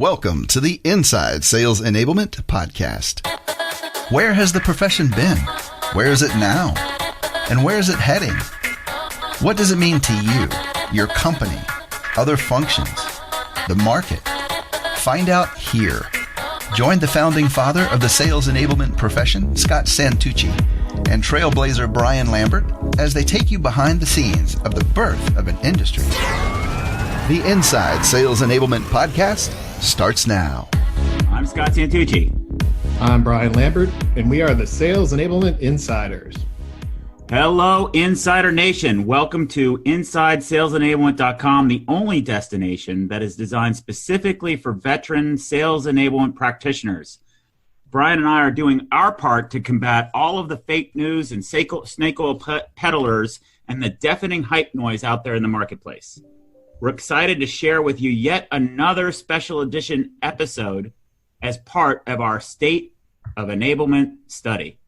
Welcome to the Inside Sales Enablement Podcast. Where has the profession been? Where is it now? And where is it heading? What does it mean to you, your company, other functions, the market? Find out here. Join the founding father of the sales enablement profession, Scott Santucci, and trailblazer Brian Lambert as they take you behind the scenes of the birth of an industry. The Inside Sales Enablement Podcast starts now. I'm Scott Santucci. I'm Brian Lambert, and we are the Sales Enablement Insiders. Hello, Insider Nation. Welcome to InsideSalesEnablement.com, the only destination that is designed specifically for veteran sales enablement practitioners. Brian and I are doing our part to combat all of the fake news and snake oil peddlers and the deafening hype noise out there in the marketplace. We're excited to share with you yet another special edition episode as part of our State of Enablement study.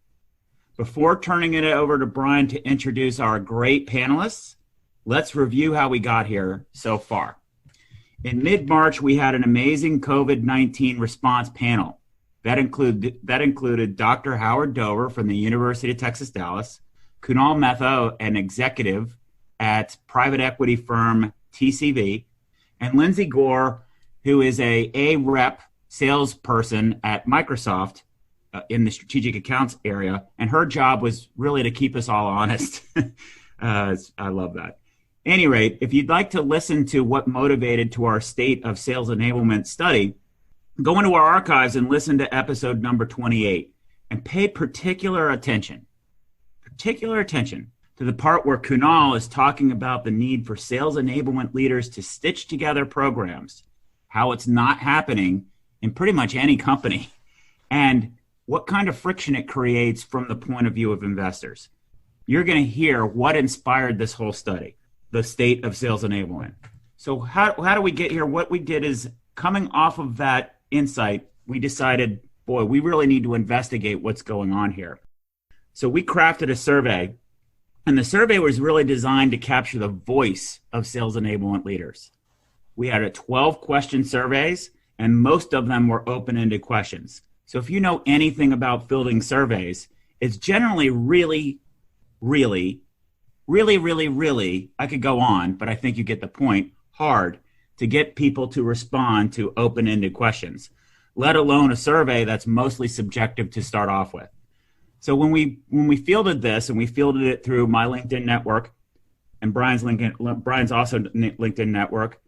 Before turning it over to Brian to introduce our great panelists, let's review how we got here so far. In mid-March, we had an amazing COVID-19 response panel. That included Dr. Howard Dover from the University of Texas, Dallas, Kunal Mehta, an executive at private equity firm TCV, and Lindsay Gore, who is a rep salesperson at Microsoft in the strategic accounts area, and her job was really to keep us all honest. I love that. At any rate, if you'd like to listen to what motivated to our State of Sales Enablement study, go into our archives and listen to episode number 28 and pay particular attention to the part where Kunal is talking about the need for sales enablement leaders to stitch together programs, how it's not happening in pretty much any company, and what kind of friction it creates from the point of view of investors. You're going to hear what inspired this whole study, the State of Sales Enablement. So how do we get here? What we did is, coming off of that insight, we decided, boy, we really need to investigate what's going on here. So we crafted a survey, and the survey was really designed to capture the voice of sales enablement leaders. We had 12 question surveys, and most of them were open-ended questions. So if you know anything about fielding surveys, it's generally really, I could go on, but I think you get the point, hard to get people to respond to open-ended questions, let alone a survey that's mostly subjective to start off with. So when we fielded this, and we fielded it through my LinkedIn network and Brian's also LinkedIn network,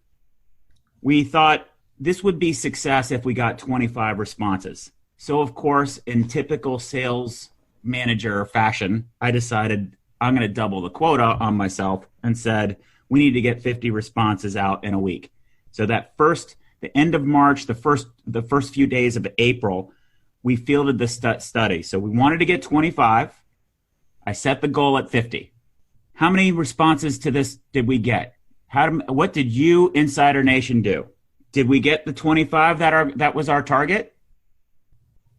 we thought this would be success if we got 25 responses. So of course, in typical sales manager fashion, I decided I'm going to double the quota on myself and said, we need to get 50 responses out in a week. So that the end of March, the first few days of April, we fielded this study. So we wanted to get 25. I set the goal at 50. How many responses to this did we get? What did you, Insider Nation, do? Did we get the 25 that was our target?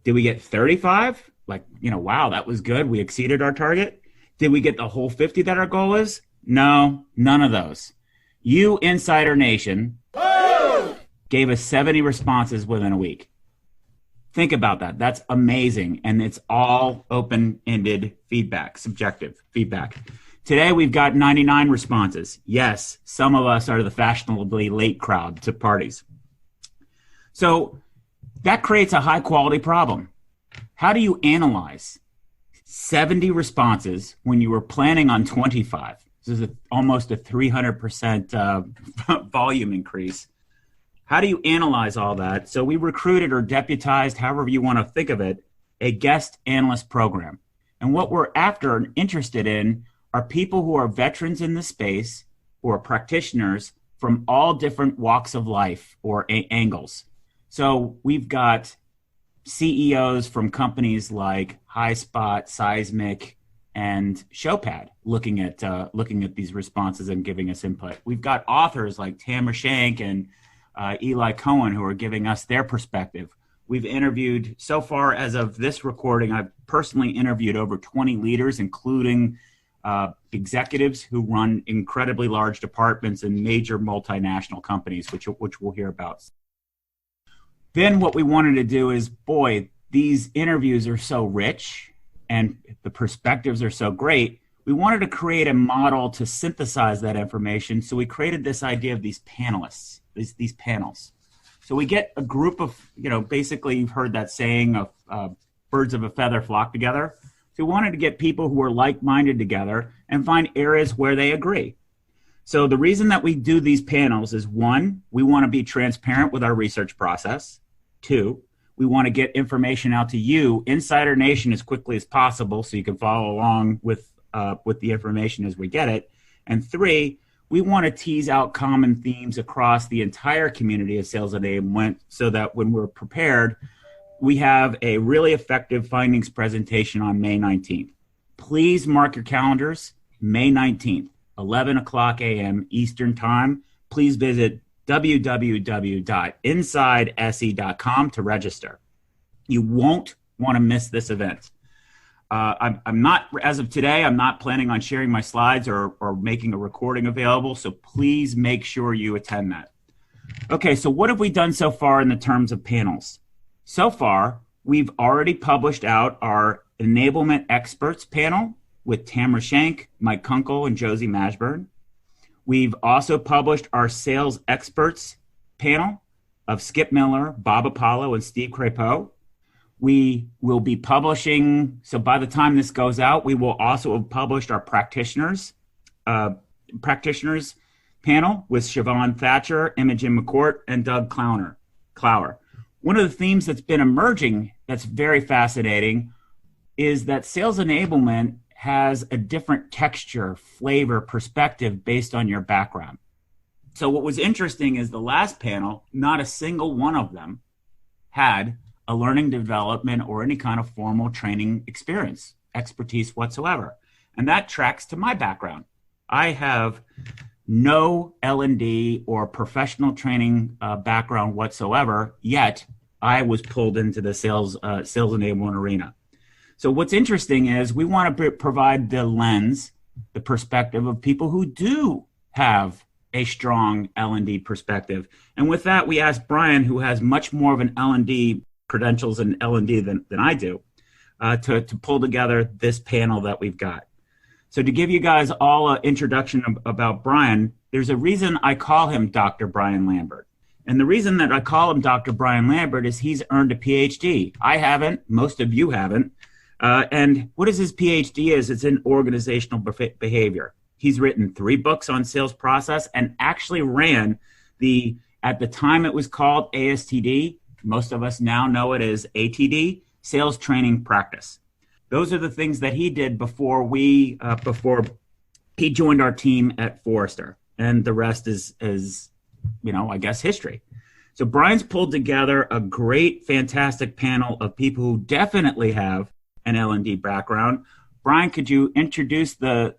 Did we get 35? Wow, that was good. We exceeded our target. Did we get the whole 50 that our goal is? No, none of those. You, Insider Nation, gave us 70 responses within a week. Think about that. That's amazing. And it's all open-ended feedback, subjective feedback. Today, we've got 99 responses. Yes, some of us are the fashionably late crowd to parties. So that creates a high-quality problem. How do you analyze 70 responses when you were planning on 25? This is almost a 300% volume increase. How do you analyze all that? So we recruited or deputized, however you want to think of it, a guest analyst program. And what we're after and interested in are people who are veterans in the space, who are practitioners from all different walks of life or angles. So we've got CEOs from companies like HighSpot, Seismic, and Showpad looking at these responses and giving us input. We've got authors like Tamara Shank and Eli Cohen who are giving us their perspective. We've interviewed, so far as of this recording, I've personally interviewed over 20 leaders, including executives who run incredibly large departments in major multinational companies, which we'll hear about. Then what we wanted to do is, boy, these interviews are so rich and the perspectives are so great. We wanted to create a model to synthesize that information. So we created this idea of these panelists, these panels. So we get a group of, basically you've heard that saying of birds of a feather flock together. So we wanted to get people who are like-minded together and find areas where they agree. So the reason that we do these panels is, one, we want to be transparent with our research process. Two, we want to get information out to you, Insider Nation, as quickly as possible so you can follow along with the information as we get it. And three, we want to tease out common themes across the entire community of sales enablement so that when we're prepared, we have a really effective findings presentation on May 19th. Please mark your calendars, May 19th. 11 o'clock a.m. Eastern Time. Please visit www.insidese.com to register. You won't want to miss this event. I'm not, as of today, I'm not planning on sharing my slides or making a recording available, so please make sure you attend that. Okay, so what have we done so far in the terms of panels? So far, we've already published out our Enablement Experts panel with Tamara Schenk, Mike Kunkel, and Josie Mashburn. We've also published our Sales Experts panel of Skip Miller, Bob Apollo, and Steve Crepeau. We will be publishing, so by the time this goes out, we will also have published our practitioners panel with Siobhan Thatcher, Imogen McCourt, and Doug Clower. One of the themes that's been emerging that's very fascinating is that sales enablement has a different texture, flavor, perspective based on your background. So what was interesting is the last panel, not a single one of them had a learning development or any kind of formal training experience, expertise whatsoever. And that tracks to my background. I have no L&D or professional training background whatsoever, yet I was pulled into the sales enablement arena. So what's interesting is we want to provide the lens, the perspective of people who do have a strong L&D perspective. And with that, we asked Brian, who has much more of an L&D credentials and L&D than I do, to pull together this panel that we've got. So to give you guys all an introduction about Brian, there's a reason I call him Dr. Brian Lambert. And the reason that I call him Dr. Brian Lambert is he's earned a PhD. I haven't, most of you haven't. And what is his PhD is? It's in organizational behavior. He's written 3 books on sales process and actually ran at the time it was called ASTD, most of us now know it as ATD, sales training practice. Those are the things that he did before he joined our team at Forrester. And the rest is, I guess, history. So Brian's pulled together a great, fantastic panel of people who definitely have an L&D background. Brian, could you introduce the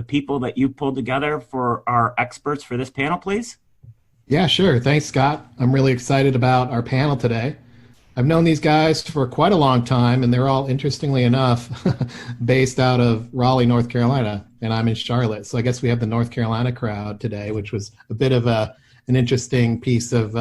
people that you pulled together for our experts for this panel, please? Yeah, sure. Thanks, Scott. I'm really excited about our panel today. I've known these guys for quite a long time, and they're all, interestingly enough, based out of Raleigh, North Carolina, and I'm in Charlotte. So I guess we have the North Carolina crowd today, which was a bit of an interesting piece of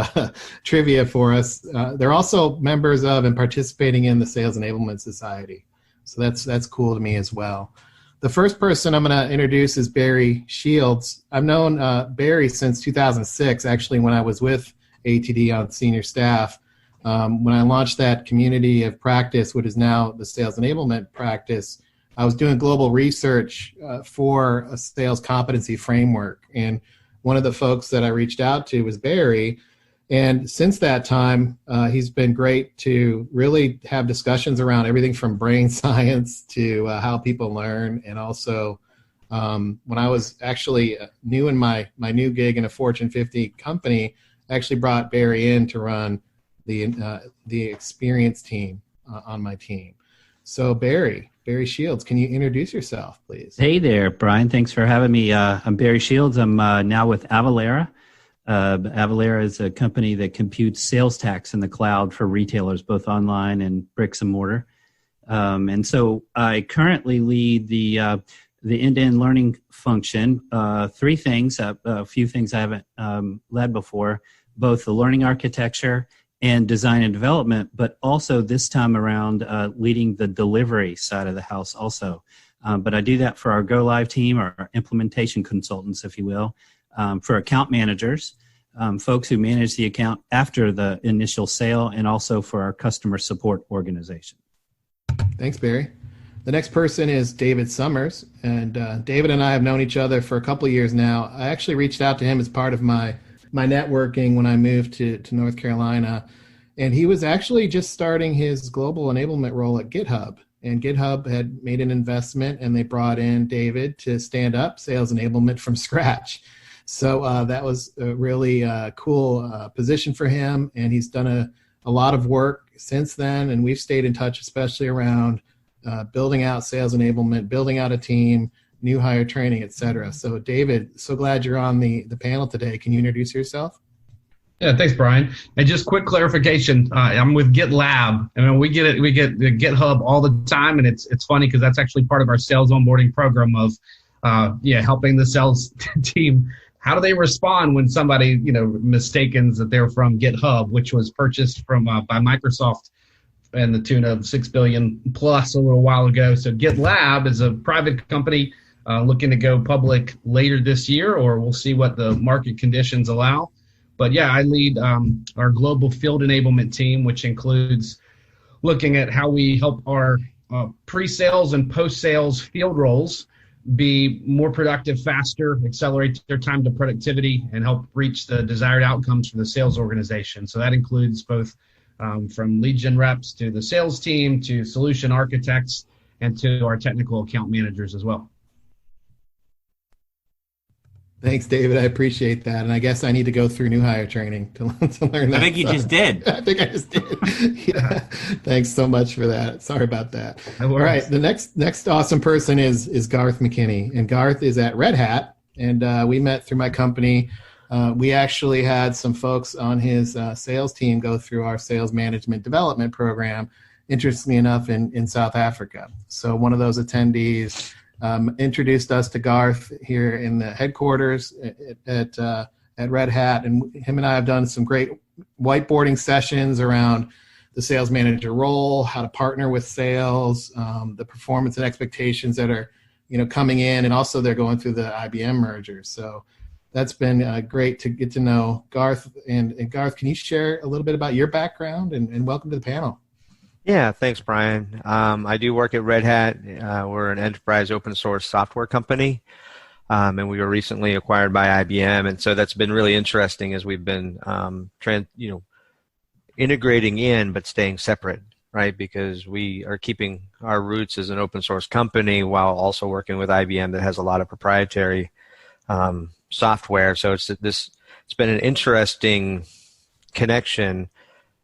trivia for us. They're also members of and participating in the Sales Enablement Society. So that's cool to me as well. The first person I'm going to introduce is Barry Shields. I've known Barry since 2006, actually, when I was with ATD on senior staff. When I launched that community of practice, what is now the Sales Enablement practice, I was doing global research for a sales competency framework. And one of the folks that I reached out to was Barry. And since that time, he's been great to really have discussions around everything from brain science to how people learn. And also, when I was actually new in my new gig in a Fortune 50 company, I actually brought Barry in to run the experience team on my team. So Barry Shields, can you introduce yourself, please? Hey there, Brian. Thanks for having me. I'm Barry Shields. I'm now with Avalara. Avalara is a company that computes sales tax in the cloud for retailers, both online and bricks and mortar. And so I currently lead the end-to-end learning function. 3 things, a few things I haven't led before, both the learning architecture and design and development, but also this time around leading the delivery side of the house also. But I do that for our Go Live team, or our implementation consultants, if you will, for account managers, folks who manage the account after the initial sale, and also for our customer support organization. Thanks, Barry. The next person is David Summers, and David and I have known each other for a couple of years now. I actually reached out to him as part of my networking when I moved to North Carolina, and he was actually just starting his global enablement role at GitHub, and GitHub had made an investment, and they brought in David to stand up sales enablement from scratch. So that was a really cool position for him, and he's done a lot of work since then, and we've stayed in touch, especially around building out sales enablement, building out a team, new hire training, et cetera. So David, so glad you're on the panel today. Can you introduce yourself? Yeah, thanks, Brian. And just quick clarification, I'm with GitLab, and we get the GitHub all the time, and it's funny because that's actually part of our sales onboarding program of helping the sales team. How do they respond when somebody mistakens that they're from GitHub, which was purchased from by Microsoft and the tune of $6 billion plus a little while ago. So GitLab is a private company looking to go public later this year, or we'll see what the market conditions allow. But yeah, I lead our global field enablement team, which includes looking at how we help our pre-sales and post-sales field roles be more productive, faster, accelerate their time to productivity, and help reach the desired outcomes for the sales organization. So that includes both from lead gen reps to the sales team to solution architects and to our technical account managers as well. Thanks, David. I appreciate that. And I guess I need to go through new hire training to learn that. I think you just did. I think I just did. Yeah. Thanks so much for that. Sorry about that. All right. The next awesome person is Garth McKinney. And Garth is at Red Hat. And we met through my company. We actually had some folks on his sales team go through our sales management development program, interestingly enough, in South Africa. So one of those attendees introduced us to Garth here in the headquarters at Red Hat, and him and I have done some great whiteboarding sessions around the sales manager role, how to partner with sales, the performance and expectations that are coming in, and also they're going through the IBM merger. So that's been great to get to know Garth. And Garth, can you share a little bit about your background and welcome to the panel? Yeah, thanks, Brian. I do work at Red Hat. We're an enterprise open source software company, and we were recently acquired by IBM. And so that's been really interesting as we've been integrating in but staying separate, right? Because we are keeping our roots as an open source company while also working with IBM that has a lot of proprietary software. So it's been an interesting connection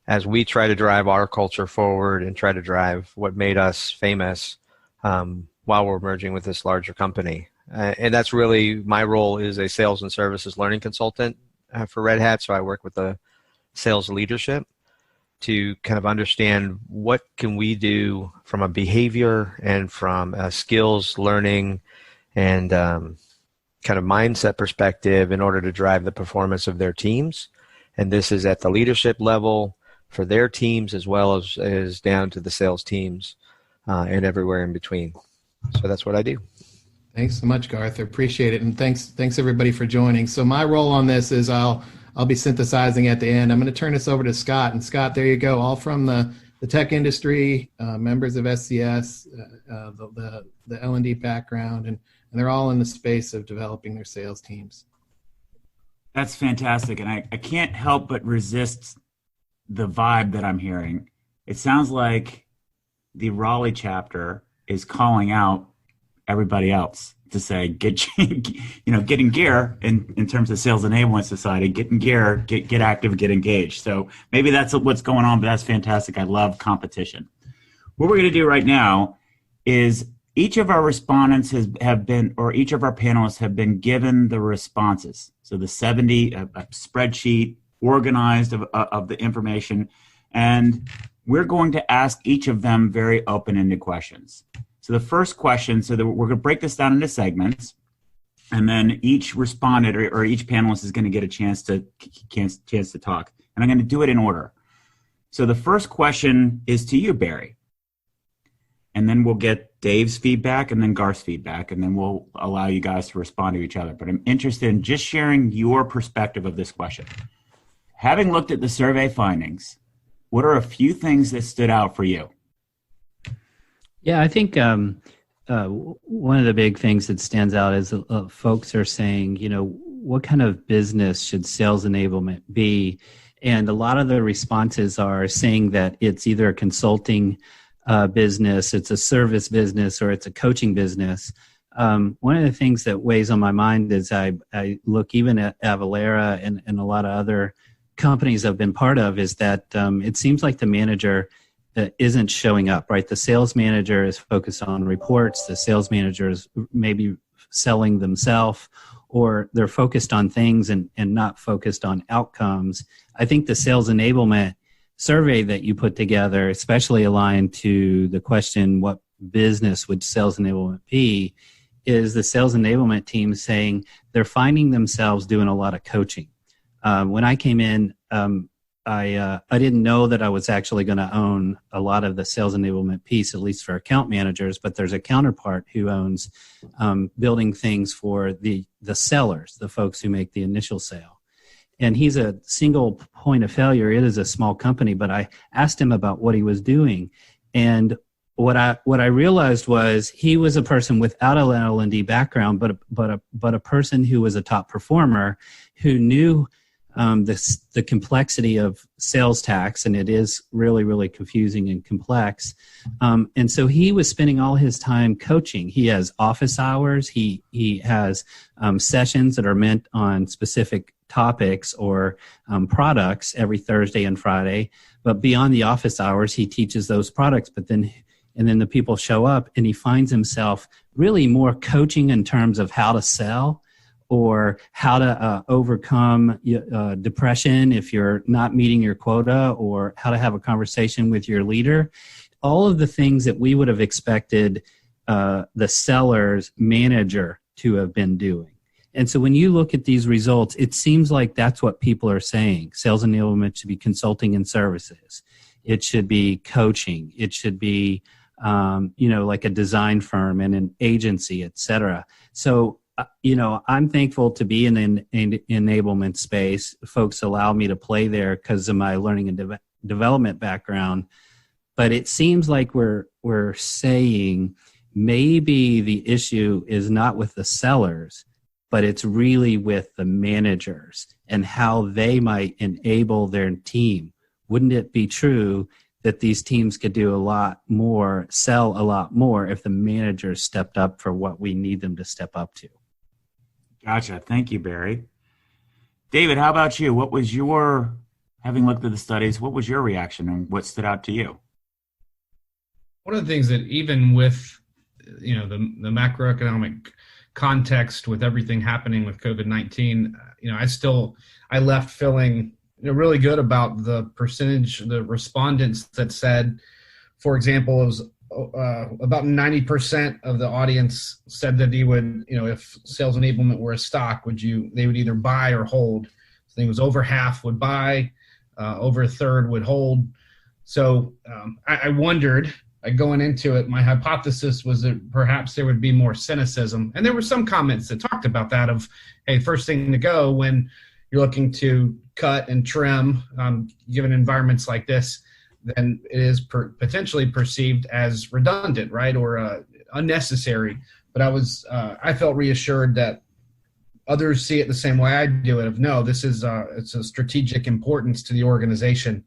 as we try to drive our culture forward and try to drive what made us famous while we're merging with this larger company. And that's really my role is a sales and services learning consultant for Red Hat. So I work with the sales leadership to kind of understand what can we do from a behavior and from a skills learning and kind of mindset perspective in order to drive the performance of their teams. And this is at the leadership level for their teams as well as down to the sales teams and everywhere in between. So that's what I do. Thanks so much, Garth. I appreciate it. And thanks everybody for joining. So my role on this is I'll be synthesizing at the end. I'm going to turn this over to Scott. And Scott, there you go, all from the tech industry, members of SCS, the L&D background, and they're all in the space of developing their sales teams. That's fantastic. And I can't help but resist the vibe that I'm hearing. It sounds like the Raleigh chapter is calling out everybody else to say, get in gear in terms of Sales Enablement Society, get in gear, get active, get engaged. So maybe that's what's going on, but that's fantastic. I love competition. What we're going to do right now is each of our respondents have been, or each of our panelists have been given the responses. So the 70, a spreadsheet organized of the information, and we're going to ask each of them very open-ended questions. So the first question, we're going to break this down into segments, and then each respondent or each panelist is going to get a chance to talk. And I'm going to do it in order. So the first question is to you, Barry. And then we'll get Dave's feedback and then Garth's feedback, and then we'll allow you guys to respond to each other. But I'm interested in just sharing your perspective of this question. Having looked at the survey findings, what are a few things that stood out for you? Yeah, I think one of the big things that stands out is folks are saying, what kind of business should sales enablement be? And a lot of the responses are saying that it's either a consulting business, it's a service business, or it's a coaching business. One of the things that weighs on my mind is I look even at Avalara and a lot of other companies I've been part of is that it seems like the manager isn't showing up, right? The sales manager is focused on reports. The sales manager is maybe selling themselves, or they're focused on things and not focused on outcomes. I think the sales enablement survey that you put together, especially aligned to the question, what business would sales enablement be, is the sales enablement team saying they're finding themselves doing a lot of coaching. When I came in, I didn't know that I was actually going to own a lot of the sales enablement piece, at least for account managers, but there's a counterpart who owns building things for the sellers, the folks who make the initial sale. And he's a single point of failure. It is a small company, but I asked him about what he was doing. And what I realized was he was a person without an L&D background, but a person who was a top performer who knew the complexity of sales tax, and it is really, really confusing and complex. And so he was spending all his time coaching. He has office hours. He has sessions that are meant on specific topics or products every Thursday and Friday. But beyond the office hours, he teaches those products. And then the people show up, and he finds himself really more coaching in terms of how to sell, or how to overcome depression if you're not meeting your quota, or how to have a conversation with your leader. All of the things that we would have expected the seller's manager to have been doing. And so when you look at these results, it seems like that's what people are saying. Sales enablement should be consulting and services. It should be coaching. It should be, like a design firm and an agency, et cetera. So I'm thankful to be in the enablement space. Folks allow me to play there because of my learning and development background. But it seems like we're saying maybe the issue is not with the sellers, but it's really with the managers and how they might enable their team. Wouldn't it be true that these teams could do a lot more, sell a lot more, if the managers stepped up for what we need them to step up to? Gotcha. Thank you, Barry. David, how about you? What was having looked at the studies, what was your reaction and what stood out to you? One of the things that even with, the macroeconomic context with everything happening with COVID-19, I left feeling really good about the percentage, the respondents that said, for example, it was about 90% of the audience said that he would, if sales enablement were a stock, they would either buy or hold. I think it was over half would buy, over a third would hold. So I wondered, going into it, my hypothesis was that perhaps there would be more cynicism. And there were some comments that talked about that of, hey, first thing to go when you're looking to cut and trim, given environments like this, then it is potentially perceived as redundant, right, or unnecessary. But I felt reassured that others see it the same way I do it. Of no, this is it's a strategic importance to the organization.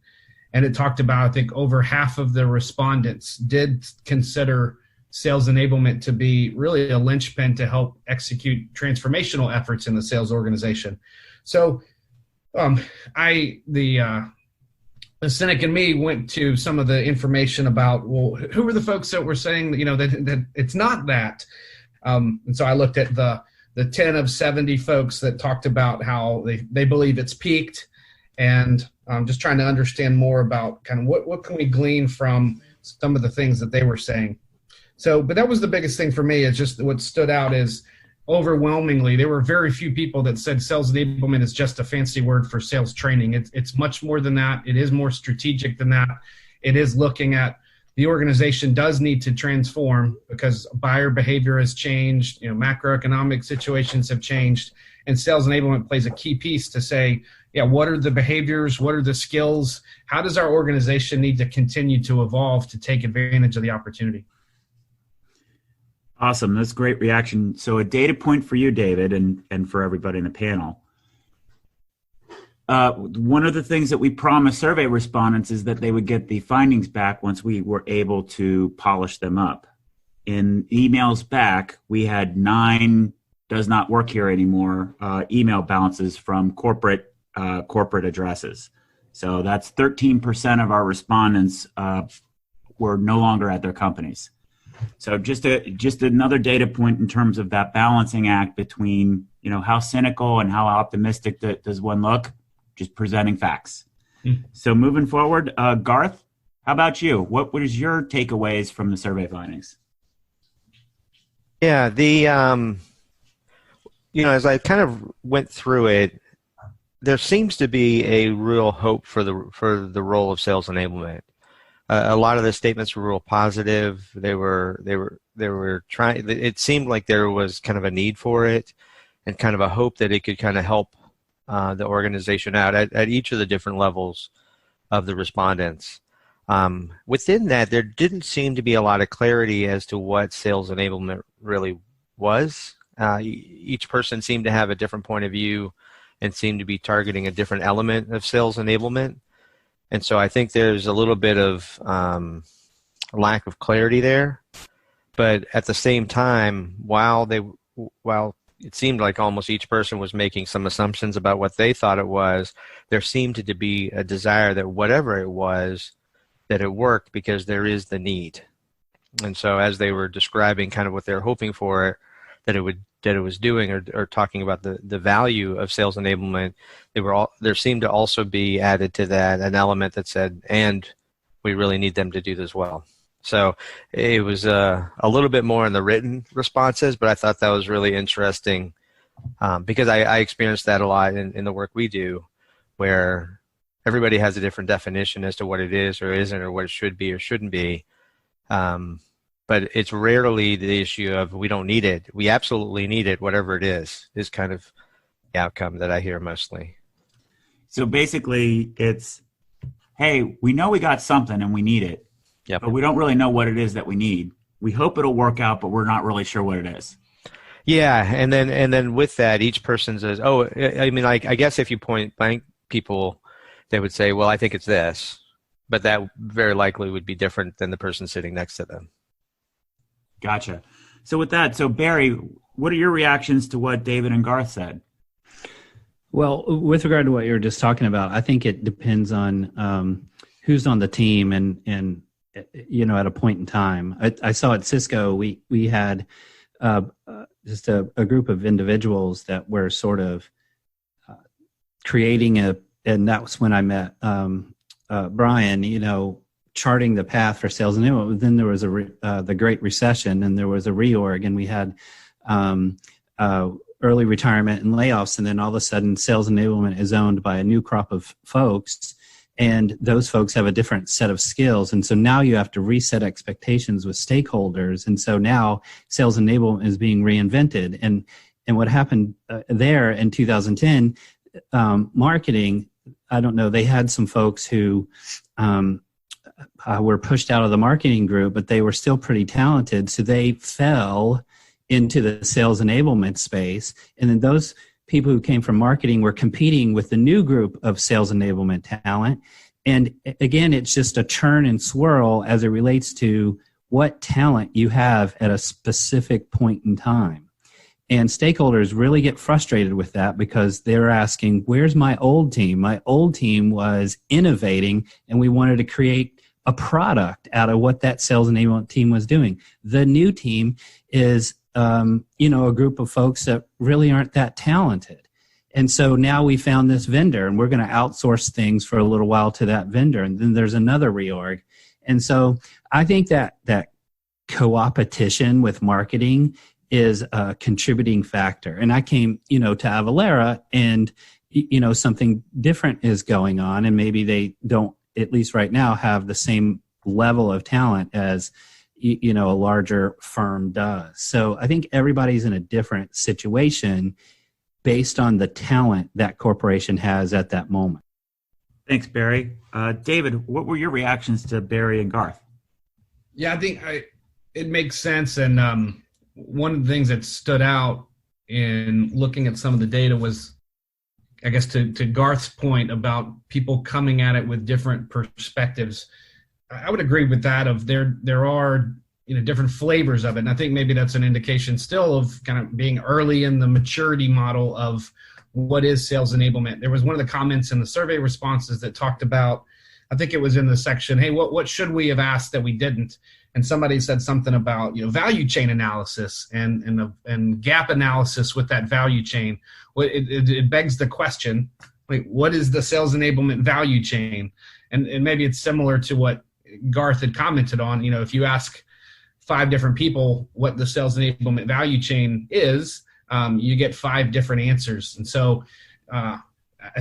And it talked about, I think, over half of the respondents did consider sales enablement to be really a linchpin to help execute transformational efforts in the sales organization. So the cynic in me went to some of the information about, well, who were the folks that were saying, that it's not that. And so I looked at the 10 of 70 folks that talked about how they believe it's peaked, and just trying to understand more about kind of what can we glean from some of the things that they were saying. So, but that was the biggest thing for me, is just what stood out is overwhelmingly, there were very few people that said sales enablement is just a fancy word for sales training. It's much more than that. It is more strategic than that. It is looking at the organization does need to transform because buyer behavior has changed, macroeconomic situations have changed, and sales enablement plays a key piece to say, yeah, what are the behaviors? What are the skills? How does our organization need to continue to evolve to take advantage of the opportunity? Awesome. That's a great reaction. So a data point for you, David, and for everybody in the panel. One of the things that we promised survey respondents is that they would get the findings back once we were able to polish them up. In emails back, we had 9 does not work here anymore email bounces from corporate addresses. So that's 13% of our respondents were no longer at their companies. So just another data point in terms of that balancing act between, how cynical and how optimistic does one look, just presenting facts. So moving forward, Garth, how about you? What was your takeaways from the survey findings? Yeah, as I kind of went through it, there seems to be a real hope for the role of sales enablement. A lot of the statements were real positive. They were trying. It seemed like there was kind of a need for it, and kind of a hope that it could kind of help the organization out at each of the different levels of the respondents. Within that, there didn't seem to be a lot of clarity as to what sales enablement really was. Each person seemed to have a different point of view and seemed to be targeting a different element of sales enablement. And so I think there's a little bit of lack of clarity there. But at the same time, while it seemed like almost each person was making some assumptions about what they thought it was, there seemed to be a desire that whatever it was, that it worked because there is the need. And so as they were describing kind of what they're hoping for, that it was doing or talking about the value of sales enablement, there seemed to also be added to that an element that said, and we really need them to do this well. So it was a little bit more in the written responses, but I thought that was really interesting because I experienced that a lot in the work we do, where everybody has a different definition as to what it is or isn't or what it should be or shouldn't be. But it's rarely the issue of we don't need it. We absolutely need it, whatever it is kind of the outcome that I hear mostly. So basically it's, hey, we know we got something and we need it, yep, but we don't really know what it is that we need. We hope it'll work out, but we're not really sure what it is. Yeah, and then with that, each person says, oh, I mean, I guess if you point blank people, they would say, well, I think it's this, but that very likely would be different than the person sitting next to them. Gotcha. So with that, Barry, what are your reactions to what David and Garth said? Well, with regard to what you were just talking about, I think it depends on who's on the team and at a point in time. I saw at Cisco, we had just a group of individuals that were sort of creating and that was when I met Brian, charting the path for sales enablement. Then there was the Great Recession, and there was a reorg, and we had early retirement and layoffs, and then all of a sudden sales enablement is owned by a new crop of folks, and those folks have a different set of skills. And so now you have to reset expectations with stakeholders, and so now sales enablement is being reinvented. And what happened there in 2010, marketing, I don't know, they had some folks who were pushed out of the marketing group, but they were still pretty talented. So they fell into the sales enablement space. And then those people who came from marketing were competing with the new group of sales enablement talent. And again, it's just a churn and swirl as it relates to what talent you have at a specific point in time. And stakeholders really get frustrated with that because they're asking, where's my old team? My old team was innovating, and we wanted to create a product out of what that sales enablement team was doing. The new team is, a group of folks that really aren't that talented. And so now we found this vendor, and we're going to outsource things for a little while to that vendor. And then there's another reorg. And so I think that co-opetition with marketing is a contributing factor. And I came, to Avalara, and, something different is going on, and maybe they don't, at least right now, have the same level of talent as, a larger firm does. So I think everybody's in a different situation based on the talent that corporation has at that moment. Thanks, Barry. David, what were your reactions to Barry and Garth? Yeah, I think it makes sense. And one of the things that stood out in looking at some of the data was, I guess, to Garth's point about people coming at it with different perspectives. I would agree with that. Of there are different flavors of it, and I think maybe that's an indication still of kind of being early in the maturity model of what is sales enablement. There was one of the comments in the survey responses that talked about, I think it was in the section, hey, what should we have asked that we didn't? And somebody said something about value chain analysis and gap analysis with that value chain. Well, it begs the question, wait, what is the sales enablement value chain? And maybe it's similar to what Garth had commented on. If you ask 5 different people what the sales enablement value chain is, you get 5 different answers. And so I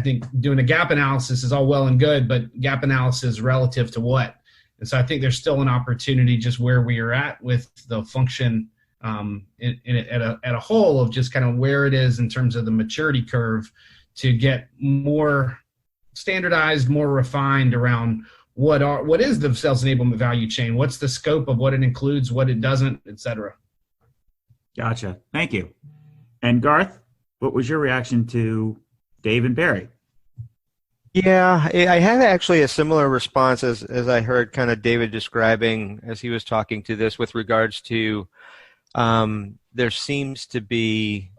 think doing a gap analysis is all well and good, but gap analysis relative to what? And so I think there's still an opportunity just where we are at with the function at a whole of just kind of where it is in terms of the maturity curve to get more standardized, more refined around what is the sales enablement value chain? What's the scope of what it includes, what it doesn't, et cetera. Gotcha. Thank you. And Garth, what was your reaction to Dave and Barry? Yeah, I had actually a similar response as I heard kind of David describing as he was talking to this with regards to there seems to be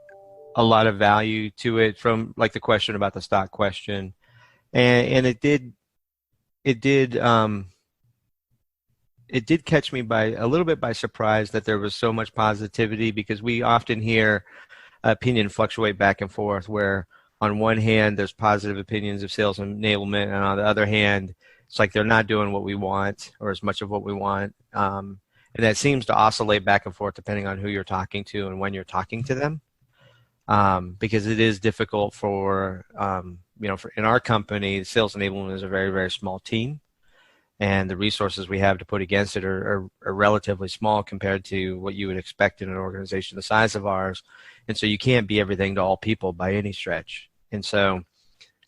a lot of value to it from like the question about the stock question. And it did catch me by a little bit by surprise that there was so much positivity, because we often hear opinion fluctuate back and forth where on one hand there's positive opinions of sales enablement, and on the other hand it's like they're not doing what we want or as much of what we want, and that seems to oscillate back and forth depending on who you're talking to and when you're talking to them, because it is difficult for in our company, sales enablement is a very, very small team, and the resources we have to put against it are relatively small compared to what you would expect in an organization the size of ours. And so you can't be everything to all people by any stretch. And so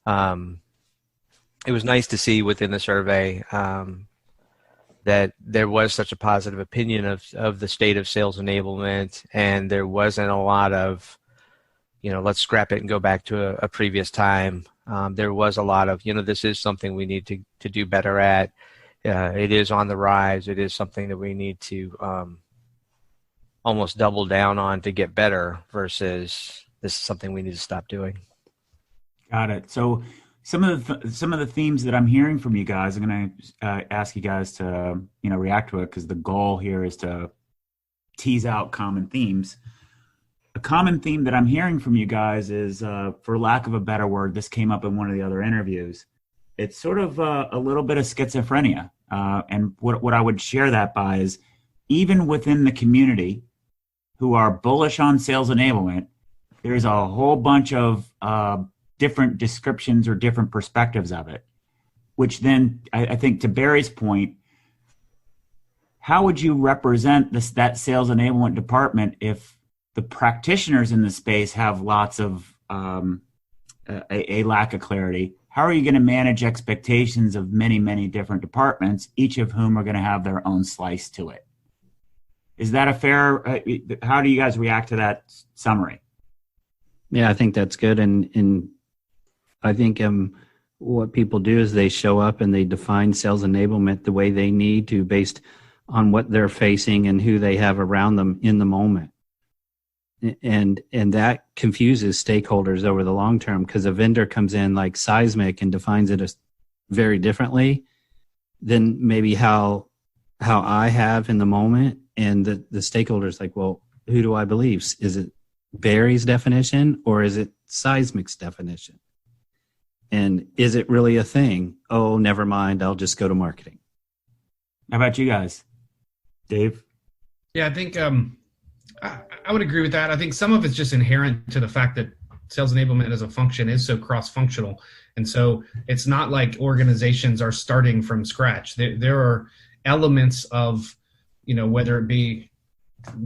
it was nice to see within the survey that there was such a positive opinion of the state of sales enablement, and there wasn't a lot of, let's scrap it and go back to a previous time. There was a lot of, this is something we need to do better at. It is on the rise. It is something that we need to almost double down on to get better versus this is something we need to stop doing. Got it. So some of the themes that I'm hearing from you guys, I'm going to ask you guys to react to it, because the goal here is to tease out common themes. A common theme that I'm hearing from you guys is, for lack of a better word, this came up in one of the other interviews. It's sort of a little bit of schizophrenia. And what I would share that by is, even within the community who are bullish on sales enablement, there's a whole bunch of different descriptions or different perspectives of it, which then I think, to Barry's point, how would you represent that sales enablement department if the practitioners in the space have lots of a lack of clarity? How are you going to manage expectations of many, many different departments, each of whom are going to have their own slice to it? Is that a fair, how do you guys react to that summary? Yeah, I think that's good. And I think what people do is they show up and they define sales enablement the way they need to, based on what they're facing and who they have around them in the moment. And that confuses stakeholders over the long term, because a vendor comes in like Seismic and defines it as very differently than maybe how I have in the moment. And the stakeholders like, well, who do I believe? Is it Barry's definition or is it Seismic's definition? And is it really a thing? Oh, never mind. I'll just go to marketing. How about you guys? Dave? Yeah, I think I would agree with that. I think some of it's just inherent to the fact that sales enablement as a function is so cross-functional. And so it's not like organizations are starting from scratch. There are elements of, whether it be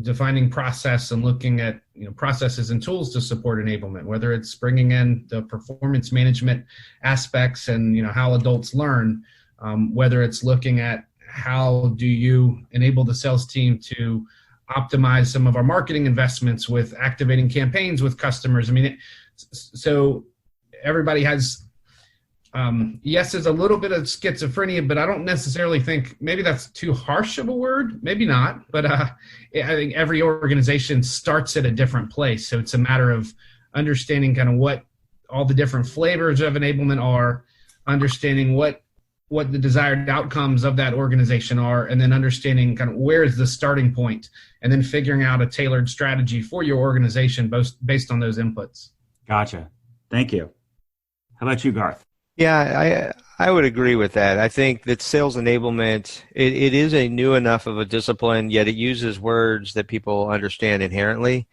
defining process and looking at processes and tools to support enablement, whether it's bringing in the performance management aspects and how adults learn, whether it's looking at how do you enable the sales team to optimize some of our marketing investments with activating campaigns with customers. I mean, so everybody has, yes, there's a little bit of schizophrenia, but I don't necessarily think, maybe that's too harsh of a word, maybe not, but I think every organization starts at a different place. So it's a matter of understanding kind of what all the different flavors of enablement are, understanding what the desired outcomes of that organization are, and then understanding kind of where is the starting point, and then figuring out a tailored strategy for your organization based on those inputs. Gotcha. Thank you. How about you, Garth? Yeah, I would agree with that. I think that sales enablement, it is a new enough of a discipline, yet it uses words that people understand inherently.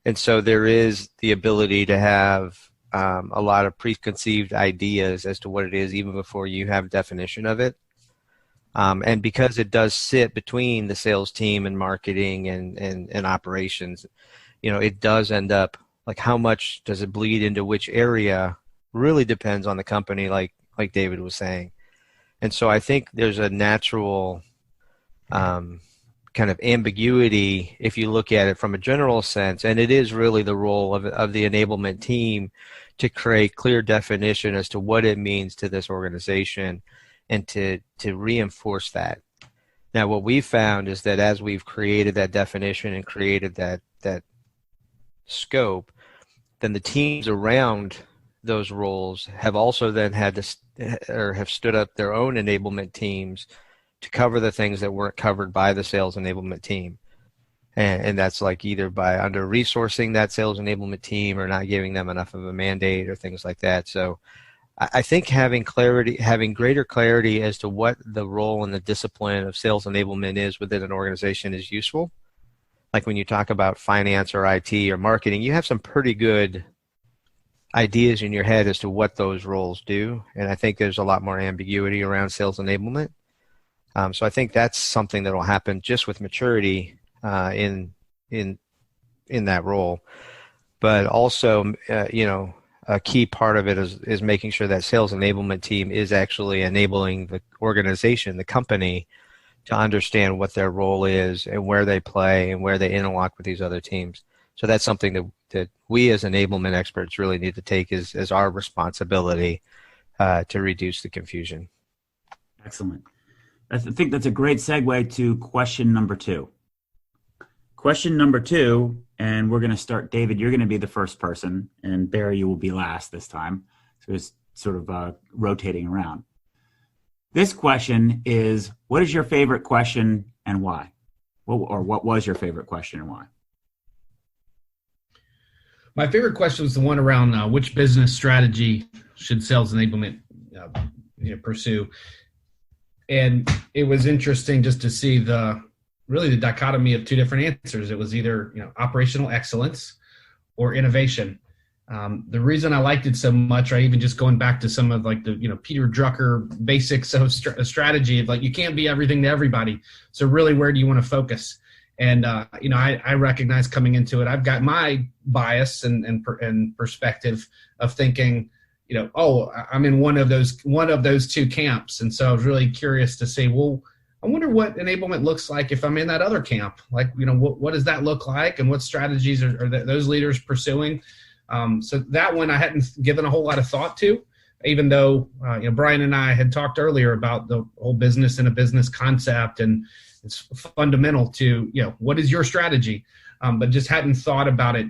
And so there is the ability to have a lot of preconceived ideas as to what it is, even before you have definition of it. And because it does sit between the sales team and marketing and operations, it does end up, like, how much does it bleed into which area really depends on the company, like David was saying. And so I think there's a natural kind of ambiguity if you look at it from a general sense, and it is really the role of the enablement team to create clear definition as to what it means to this organization and to reinforce that. Now, what we've found is that as we've created that definition and created that scope, then the teams around those roles have also then had to or have stood up their own enablement teams to cover the things that weren't covered by the sales enablement team. And that's like either by under resourcing that sales enablement team or not giving them enough of a mandate or things like that. So I think having greater clarity as to what the role and the discipline of sales enablement is within an organization is useful. Like when you talk about finance or IT or marketing, you have some pretty good ideas in your head as to what those roles do. And I think there's a lot more ambiguity around sales enablement. So I think that's something that will happen just with maturity in that role. But also, a key part of it is making sure that sales enablement team is actually enabling the organization, the company, to understand what their role is and where they play and where they interlock with these other teams. So that's something that we as enablement experts really need to take as our responsibility to reduce the confusion. Excellent. I think that's a great segue to question number 2. Question number 2, and we're going to start, David, you're going to be the first person, and Barry, you will be last this time. So it's sort of rotating around. This question is, what is your favorite question and why? What was your favorite question and why? My favorite question was the one around which business strategy should sales enablement pursue. And it was interesting just to see the dichotomy of two different answers. It was either operational excellence or innovation. The reason I liked it so much, right, even just going back to some of like the Peter Drucker basics of strategy, like you can't be everything to everybody. So really, where do you want to focus? And I recognize coming into it, I've got my bias and perspective of thinking, I'm in one of those two camps. And so I was really curious to see, well, I wonder what enablement looks like if I'm in that other camp. Like, what does that look like, and what strategies are those leaders pursuing? So that one I hadn't given a whole lot of thought to, even though Brian and I had talked earlier about the whole business and a business concept, and it's fundamental to what is your strategy, but just hadn't thought about it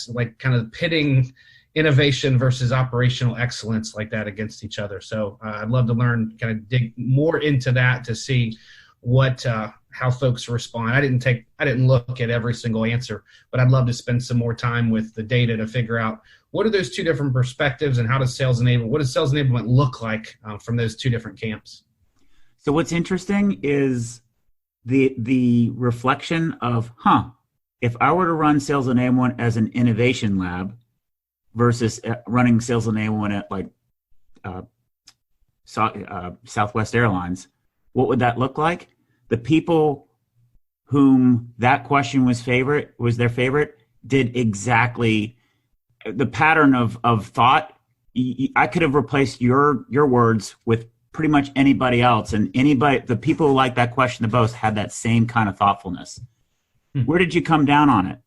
like kind of pitting innovation versus operational excellence like that against each other. So I'd love to learn, kind of dig more into that to see how folks respond. I didn't look at every single answer, but I'd love to spend some more time with the data to figure out what are those two different perspectives, and what does sales enablement look like from those two different camps. So what's interesting is the reflection of, if I were to run sales enablement as an innovation lab versus running sales enablement at like Southwest Airlines, what would that look like? The people whom that question was their favorite did exactly the pattern of thought. I could have replaced your words with pretty much anybody else, and the people who liked that question the most had that same kind of thoughtfulness. Where did you come down on it?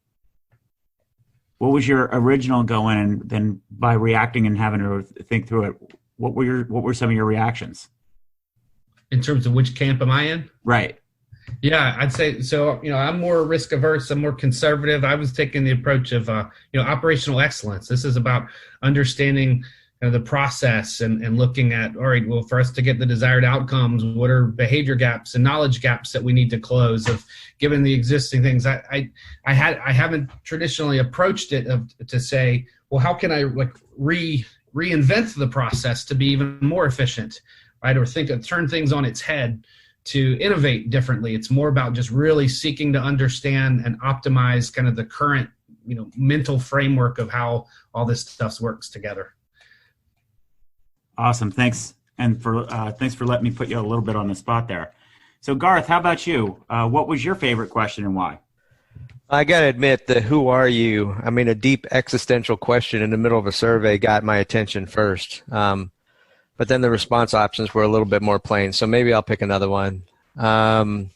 What was your original going, and then by reacting and having to think through it, what were some of your reactions? In terms of which camp am I in? Right. Yeah, I'd say so. I'm more risk averse. I'm more conservative. I was taking the approach of operational excellence. This is about understanding the process and looking at, all right, well, for us to get the desired outcomes, what are behavior gaps and knowledge gaps that we need to close? Of given the existing things, I haven't traditionally approached it to say, well, how can I reinvent the process to be even more efficient, right? Or turn things on its head to innovate differently. It's more about just really seeking to understand and optimize kind of the current, mental framework of how all this stuff works together. Awesome. Thanks. And thanks for letting me put you a little bit on the spot there. So Garth, how about you? What was your favorite question and why? I got to admit that who are you? I mean, a deep existential question in the middle of a survey got my attention first. But then the response options were a little bit more plain. So maybe I'll pick another one. The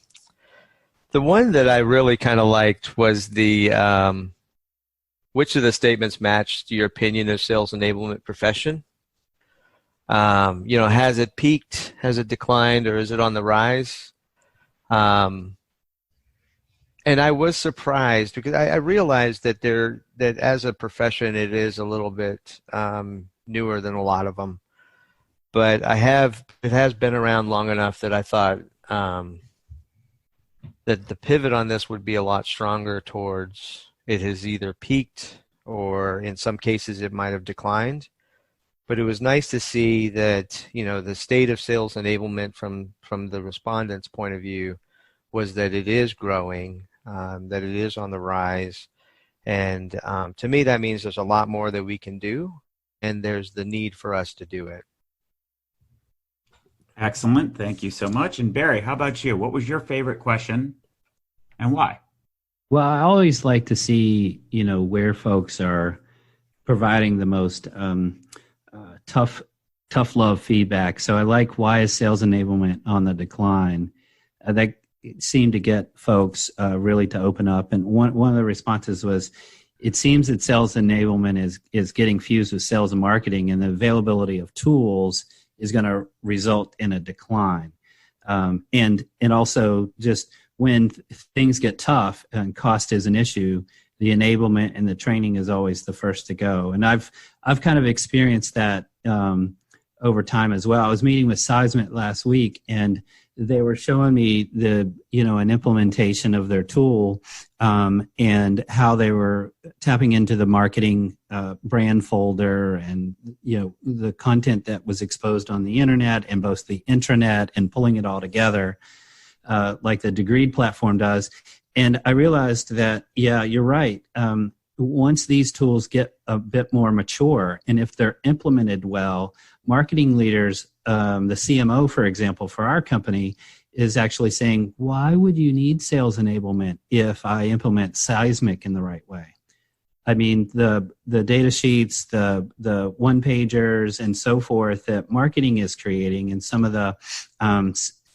one that I really kind of liked was the which of the statements matched your opinion of sales enablement profession? Has it peaked? Has it declined? Or is it on the rise? And I was surprised because I realized that that as a profession, it is a little bit newer than a lot of them. But it has been around long enough that I thought that the pivot on this would be a lot stronger towards it has either peaked or in some cases it might have declined. But it was nice to see that, the state of sales enablement from the respondents' point of view was that it is growing, that it is on the rise. And to me, that means there's a lot more that we can do, and there's the need for us to do it. Excellent. Thank you so much. And Barry, how about you? What was your favorite question and why? Well, I always like to see, where folks are providing the most tough love feedback. So I like, why is sales enablement on the decline? That seemed to get folks really to open up. And one of the responses was, it seems that sales enablement is getting fused with sales and marketing, and the availability of tools is going to result in a decline. And also just when things get tough and cost is an issue, the enablement and the training is always the first to go. And I've kind of experienced that over time as well. I was meeting with Seismic last week, and they were showing me an implementation of their tool and how they were tapping into the marketing brand folder and the content that was exposed on the internet and both the intranet and pulling it all together like the Degreed platform does. And I realized that, yeah, you're right. Once these tools get a bit more mature, and if they're implemented well, marketing leaders, the CMO, for example, for our company, is actually saying, why would you need sales enablement if I implement Seismic in the right way? I mean, the data sheets, the one-pagers, and so forth that marketing is creating, and some of the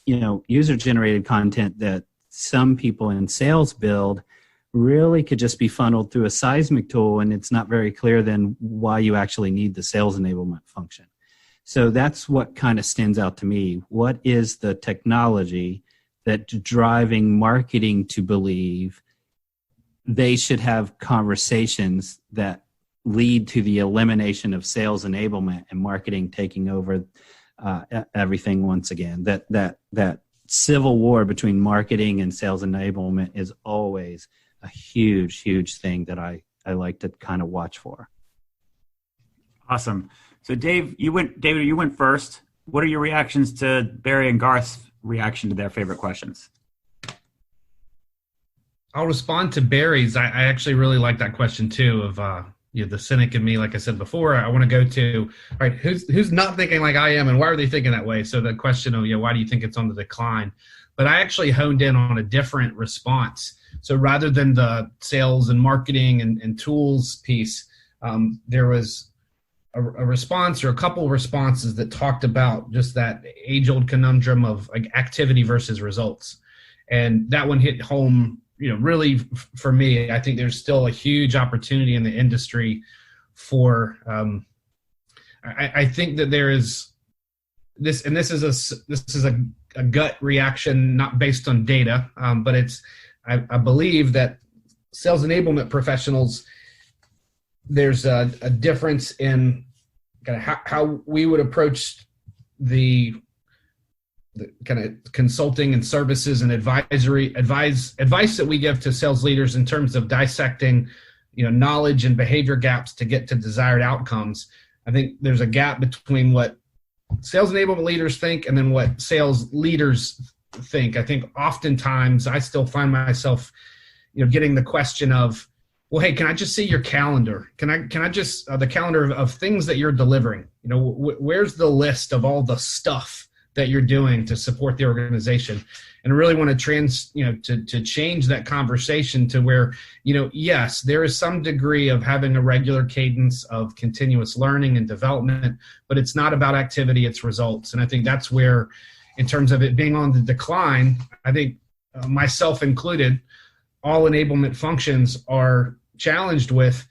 user-generated content that some people in sales build really could just be funneled through a Seismic tool, and it's not very clear then why you actually need the sales enablement function. So that's what kind of stands out to me. What is the technology that's driving marketing to believe they should have conversations that lead to the elimination of sales enablement and marketing taking over everything once again? That civil war between marketing and sales enablement is always a huge, huge thing that I like to kind of watch for. Awesome. So David, you went first. What are your reactions to Barry and Garth's reaction to their favorite questions? I'll respond to Barry's. I actually really like that question too of the cynic in me. Like I said before, I want to go to, all right, who's not thinking like I am, and why are they thinking that way? So the question of, why do you think it's on the decline? But I actually honed in on a different response. So rather than the sales and marketing and tools piece, there was a response or a couple of responses that talked about just that age-old conundrum of like activity versus results. And that one hit home, really for me. I think there's still a huge opportunity in the industry for, I think that there is this, and this is a gut reaction, not based on data, but I believe that sales enablement professionals, there's a difference in kind of how we would approach the kind of consulting and services and advice that we give to sales leaders in terms of dissecting, knowledge and behavior gaps to get to desired outcomes. I think there's a gap between what sales enablement leaders think and then what sales leaders think. I think oftentimes I still find myself, getting the question of, well, hey, can I just see your calendar? Can I just the calendar of things that you're delivering? Where's the list of all the stuff that you're doing to support the organization? And I really want to to change that conversation to where, yes, there is some degree of having a regular cadence of continuous learning and development, but it's not about activity, it's results. And I think that's where, in terms of it being on the decline, I think myself included, all enablement functions are challenged with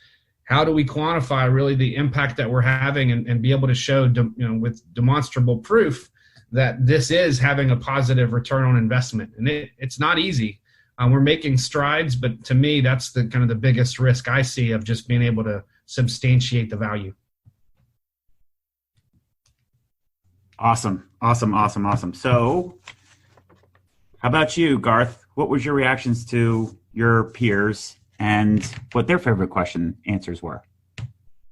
how do we quantify really the impact that we're having and be able to show, with demonstrable proof that this is having a positive return on investment. And it's not easy. We're making strides, but to me, that's the kind of the biggest risk I see of just being able to substantiate the value. Awesome. So how about you, Garth? What was your reactions to your peers and what their favorite question answers were?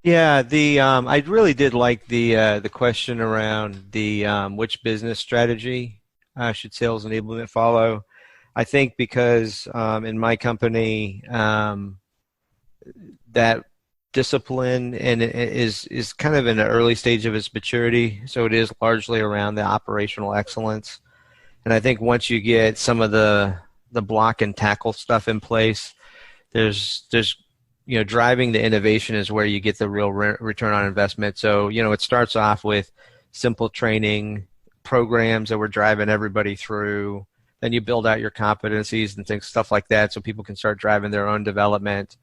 Yeah, I really did like the question around the which business strategy should sales enablement follow. I think because in my company that discipline and it is kind of in the early stage of its maturity, so it is largely around the operational excellence. And I think once you get some of the block and tackle stuff in place, there's driving the innovation is where you get the real return on investment. So, it starts off with simple training programs that we're driving everybody through. Then you build out your competencies and stuff like that so people can start driving their own development.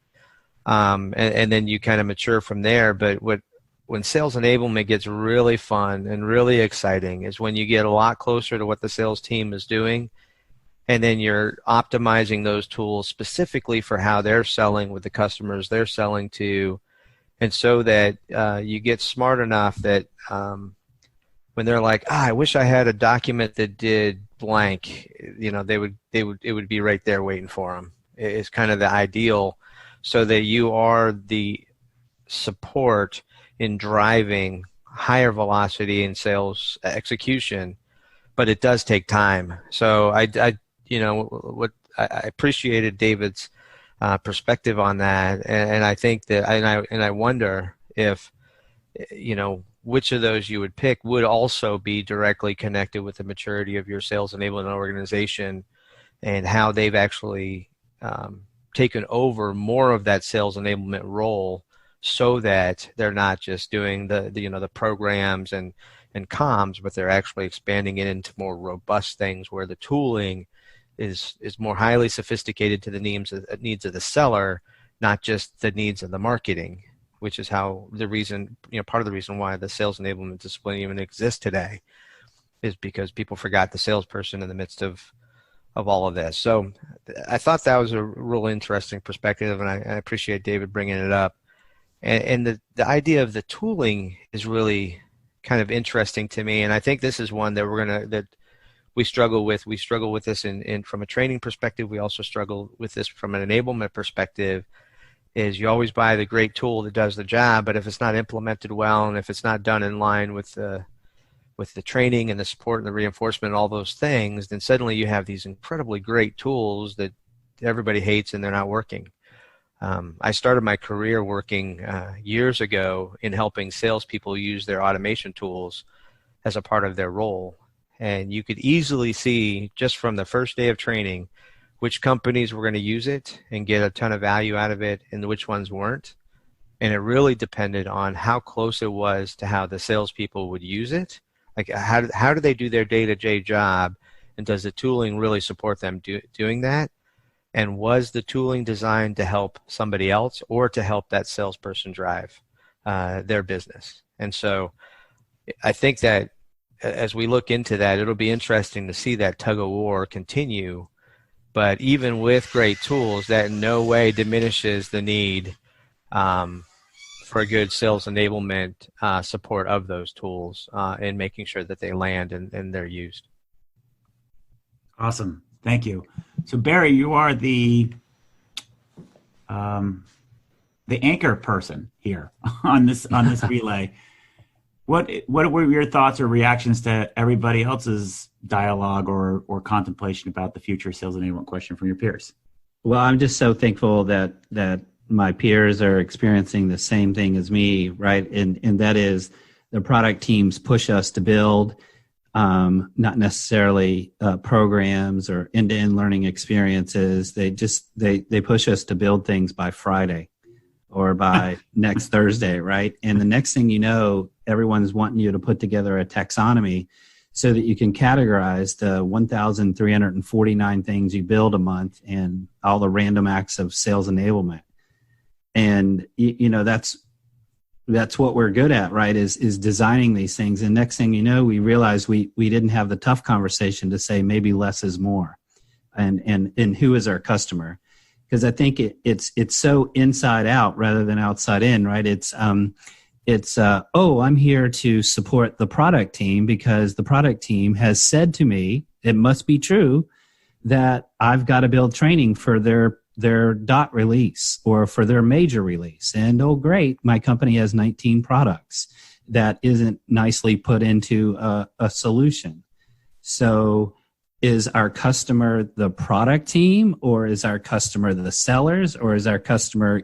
And then you kind of mature from there. But when sales enablement gets really fun and really exciting is when you get a lot closer to what the sales team is doing. And then you're optimizing those tools specifically for how they're selling with the customers they're selling to. And so that you get smart enough that when they're like, I wish I had a document that did blank, it would be right there waiting for them. It's kind of the ideal, so that you are the support in driving higher velocity in sales execution, but it does take time. So I appreciated David's perspective on that, and I think that, and I wonder if, which of those you would pick would also be directly connected with the maturity of your sales enablement organization and how they've actually taken over more of that sales enablement role, so that they're not just doing the programs and comms, but they're actually expanding it into more robust things where the tooling is more highly sophisticated to the needs of the seller, not just the needs of the marketing, which is how part of the reason why the sales enablement discipline even exists today is because people forgot the salesperson in the midst of all of this. So I thought that was a real interesting perspective, and I appreciate David bringing it up. And the idea of the tooling is really kind of interesting to me, and I think this is one that we struggle with. We struggle with this in from a training perspective. We also struggle with this from an enablement perspective. Is you always buy the great tool that does the job, but if it's not implemented well, and if it's not done in line with the training and the support and the reinforcement and all those things, then suddenly you have these incredibly great tools that everybody hates and they're not working. I started my career working years ago in helping salespeople use their automation tools as a part of their role. And you could easily see just from the first day of training which companies were going to use it and get a ton of value out of it and which ones weren't. And it really depended on how close it was to how the salespeople would use it. Like how do they do their day-to-day job, and does the tooling really support them doing that? And was the tooling designed to help somebody else or to help that salesperson drive their business? And so I think that as we look into that, it'll be interesting to see that tug of war continue. But even with great tools, that in no way diminishes the need for a good sales enablement support of those tools and making sure that they land and they're used. Awesome. Thank you. So Barry, you are the anchor person here on this relay. What were your thoughts or reactions to everybody else's dialogue or contemplation about the future sales enablement question from your peers? Well, I'm just so thankful that my peers are experiencing the same thing as me, right? And that is the product teams push us to build not necessarily programs or end-to-end learning experiences. They push us to build things by Friday or by next Thursday, right? And the next thing you know, everyone's wanting you to put together a taxonomy so that you can categorize the 1,349 things you build a month and all the random acts of sales enablement. And that's what we're good at, right? Is designing these things. And next thing you know, we realize we didn't have the tough conversation to say maybe less is more, and who is our customer? Because I think it's so inside out rather than outside in, right? It's I'm here to support the product team because the product team has said to me, it must be true that I've got to build training for their dot release or for their major release. And oh, great, my company has 19 products that isn't nicely put into a solution. So is our customer the product team, or is our customer the sellers, or is our customer,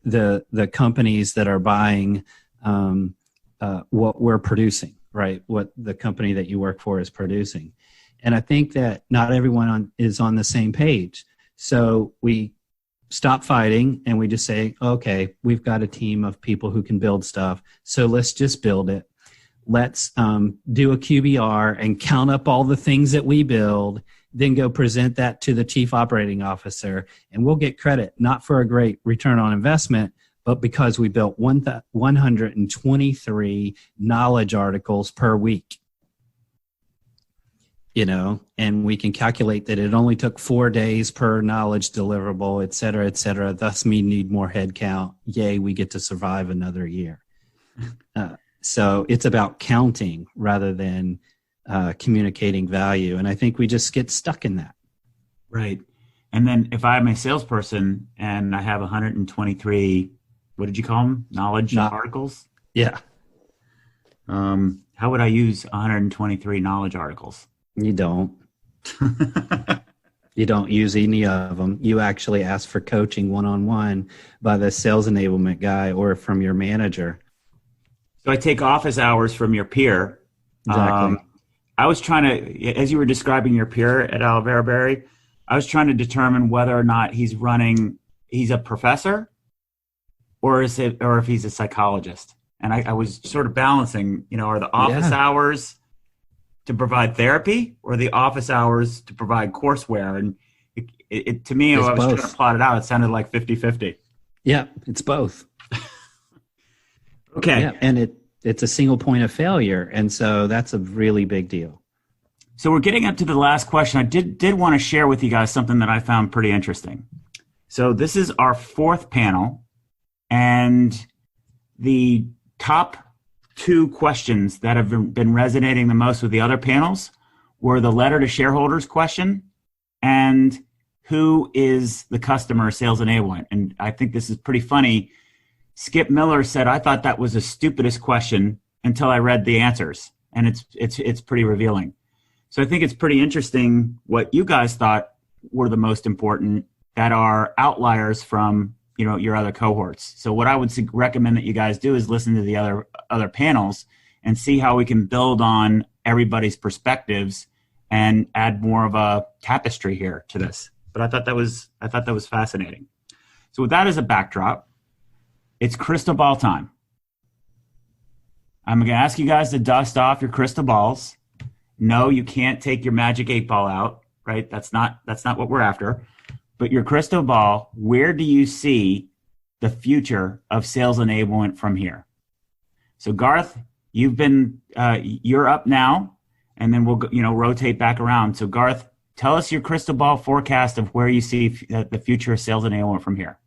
the companies that are buying what we're producing, right? What the company that you work for is producing. And I think that not everyone is on the same page. So we stop fighting and we just say, okay, we've got a team of people who can build stuff. So let's just build it. Let's do a QBR and count up all the things that we build, then go present that to the chief operating officer. And we'll get credit, not for a great return on investment, but because we built 123 knowledge articles per week. And we can calculate that it only took 4 days per knowledge deliverable, et cetera, et cetera. Thus, we need more head count. Yay, we get to survive another year. So it's about counting rather than communicating value. And I think we just get stuck in that. Right. And then if I'm a salesperson and I have 123, what did you call them? Knowledge articles? Yeah. How would I use 123 knowledge articles? You don't. You don't use any of them. You actually ask for coaching one-on-one by the sales enablement guy or from your manager. So I take office hours from your peer. Exactly. I was trying to, as you were describing your peer at Avalara, Barry, I was trying to determine whether or not he's a professor or if he's a psychologist. And I was sort of balancing, are the office hours to provide therapy or the office hours to provide courseware? And it to me, I was trying to plot it out. It sounded like 50-50. Yeah, it's both. Okay. Yeah, and it's a single point of failure. And so that's a really big deal. So we're getting up to the last question. I did want to share with you guys something that I found pretty interesting. So this is our fourth panel, and the top two questions that have been resonating the most with the other panels were the letter to shareholders question and who is the customer sales enablement. And I think this is pretty funny. Skip Miller said, I thought that was the stupidest question until I read the answers. And it's pretty revealing. So I think it's pretty interesting what you guys thought were the most important that are outliers from, your other cohorts. So what I would recommend that you guys do is listen to the other panels and see how we can build on everybody's perspectives and add more of a tapestry here to this. But I thought that was fascinating. So with that as a backdrop, it's crystal ball time. I'm going to ask you guys to dust off your crystal balls. No, you can't take your magic 8-ball out, right? That's not what we're after. But your crystal ball, where do you see the future of sales enablement from here? So Garth, you're up now, and then we'll rotate back around. So Garth, tell us your crystal ball forecast of where you see the future of sales enablement from here.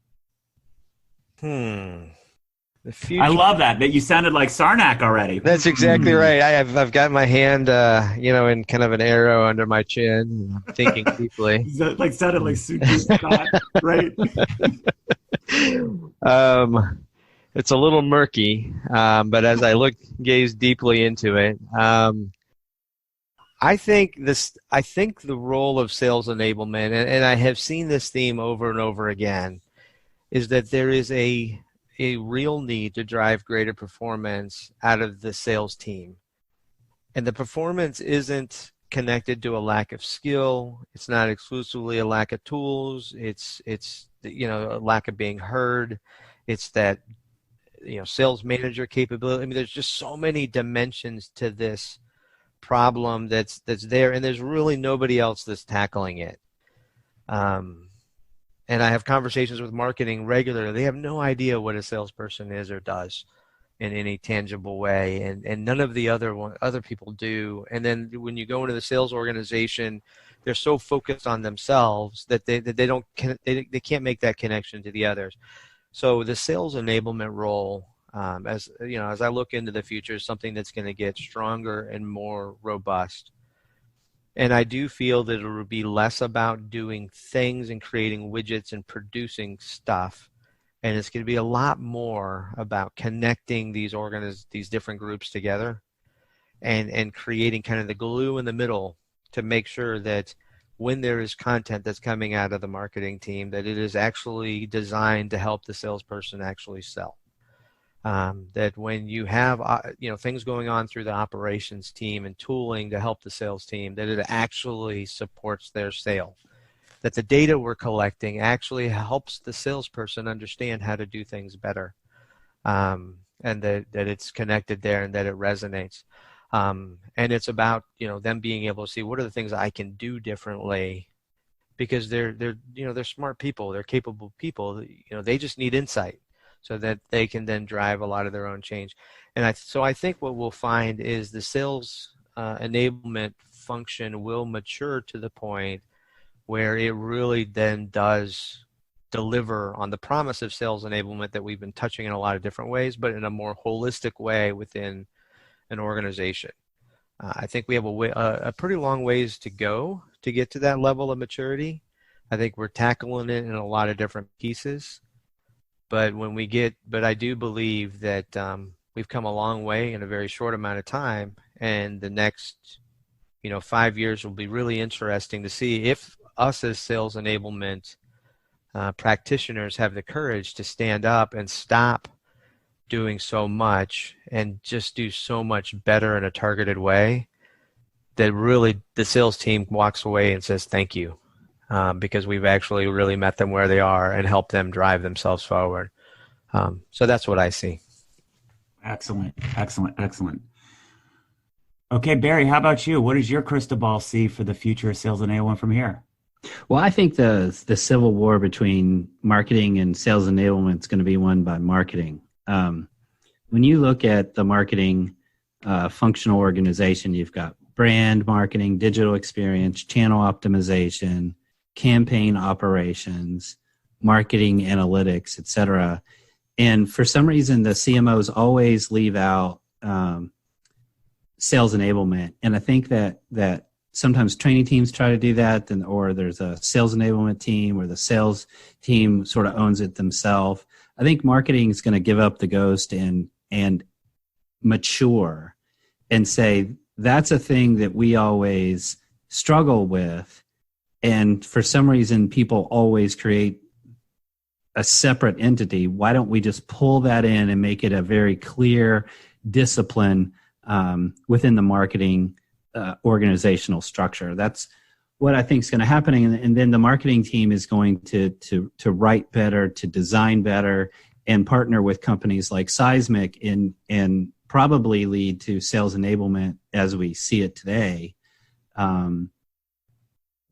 The future. I love that you sounded like Sarnak already. That's exactly right. I've got my hand, in kind of an arrow under my chin. I'm thinking deeply. Sounded like Super Scott, right? It's a little murky, but as I gaze deeply into it, I think the role of sales enablement, and I have seen this theme over and over again, is that there is a real need to drive greater performance out of the sales team. And the performance isn't connected to a lack of skill. It's not exclusively a lack of tools. It's a lack of being heard. It's that, sales manager capability. I mean, there's just so many dimensions to this problem that's there, and there's really nobody else that's tackling it. And I have conversations with marketing regularly. They have no idea what a salesperson is or does in any tangible way, and none of the other people do. And then when you go into the sales organization, they're so focused on themselves that they can't make that connection to the others. So the sales enablement role, as I look into the future, is something that's going to get stronger and more robust. And I do feel that it will be less about doing things and creating widgets and producing stuff. And it's going to be a lot more about connecting these different groups together and creating kind of the glue in the middle to make sure that when there is content that's coming out of the marketing team, that it is actually designed to help the salesperson actually sell. That when you have things going on through the operations team and tooling to help the sales team, that it actually supports their sale. That the data we're collecting actually helps the salesperson understand how to do things better, and that it's connected there and that it resonates. And it's about them being able to see what are the things I can do differently, because they're smart people, they're capable people. They just need insight, so that they can then drive a lot of their own change. And so I think what we'll find is the sales enablement function will mature to the point where it really then does deliver on the promise of sales enablement that we've been touching in a lot of different ways, but in a more holistic way within an organization. I think we have a pretty long ways to go to get to that level of maturity. I think we're tackling it in a lot of different pieces. But I do believe that we've come a long way in a very short amount of time, and the next, 5 years will be really interesting to see if us as sales enablement practitioners have the courage to stand up and stop doing so much and just do so much better in a targeted way, that really the sales team walks away and says thank you. Because we've actually really met them where they are and helped them drive themselves forward. So that's what I see. Excellent. Okay, Barry, how about you? What does your crystal ball see for the future of sales enablement from here? Well, I think the civil war between marketing and sales enablement is going to be won by marketing. When you look at the marketing functional organization, you've got brand marketing, digital experience, channel optimization, campaign operations, marketing analytics, et cetera. And for some reason, the CMOs always leave out sales enablement. And I think that sometimes training teams try to do that, or there's a sales enablement team, or the sales team sort of owns it themselves. I think marketing is going to give up the ghost and mature and say, that's a thing that we always struggle with. And for some reason, people always create a separate entity. Why don't we just pull that in and make it a very clear discipline within the marketing organizational structure? That's what I think is going to happen. And then the marketing team is going to write better, to design better, and partner with companies like Seismic and probably lead to sales enablement as we see it today.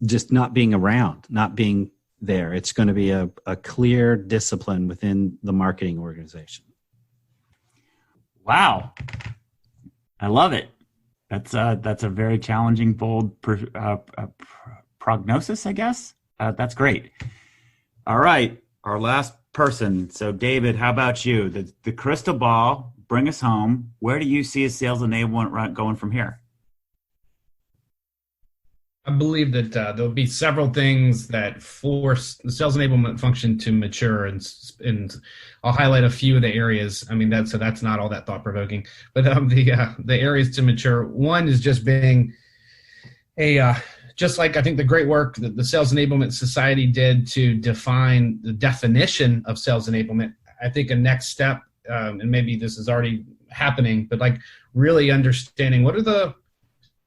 Just not being around, not being there. It's going to be a clear discipline within the marketing organization. Wow. I love it. That's a very challenging, bold prognosis, I guess. That's great. All right. Our last person. So David, how about you? The crystal ball, bring us home. Where do you see a sales enablement going from here? I believe that there'll be several things that force the sales enablement function to mature, and I'll highlight a few of the areas. I mean, that's not all that thought provoking, but the areas to mature. One is just being just like I think the great work that the Sales Enablement Society did to define the definition of sales enablement. I think a next step, and maybe this is already happening, but like really understanding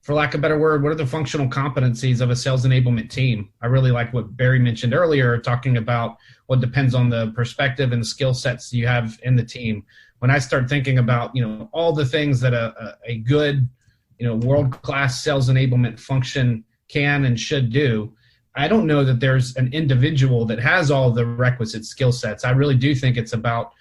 for lack of a better word, what are the functional competencies of a sales enablement team? I really like what Barry mentioned earlier, talking about what depends on the perspective and skill sets you have in the team. When I start thinking about, all the things that a good, world-class sales enablement function can and should do, I don't know that there's an individual that has all the requisite skill sets. I really do think it's about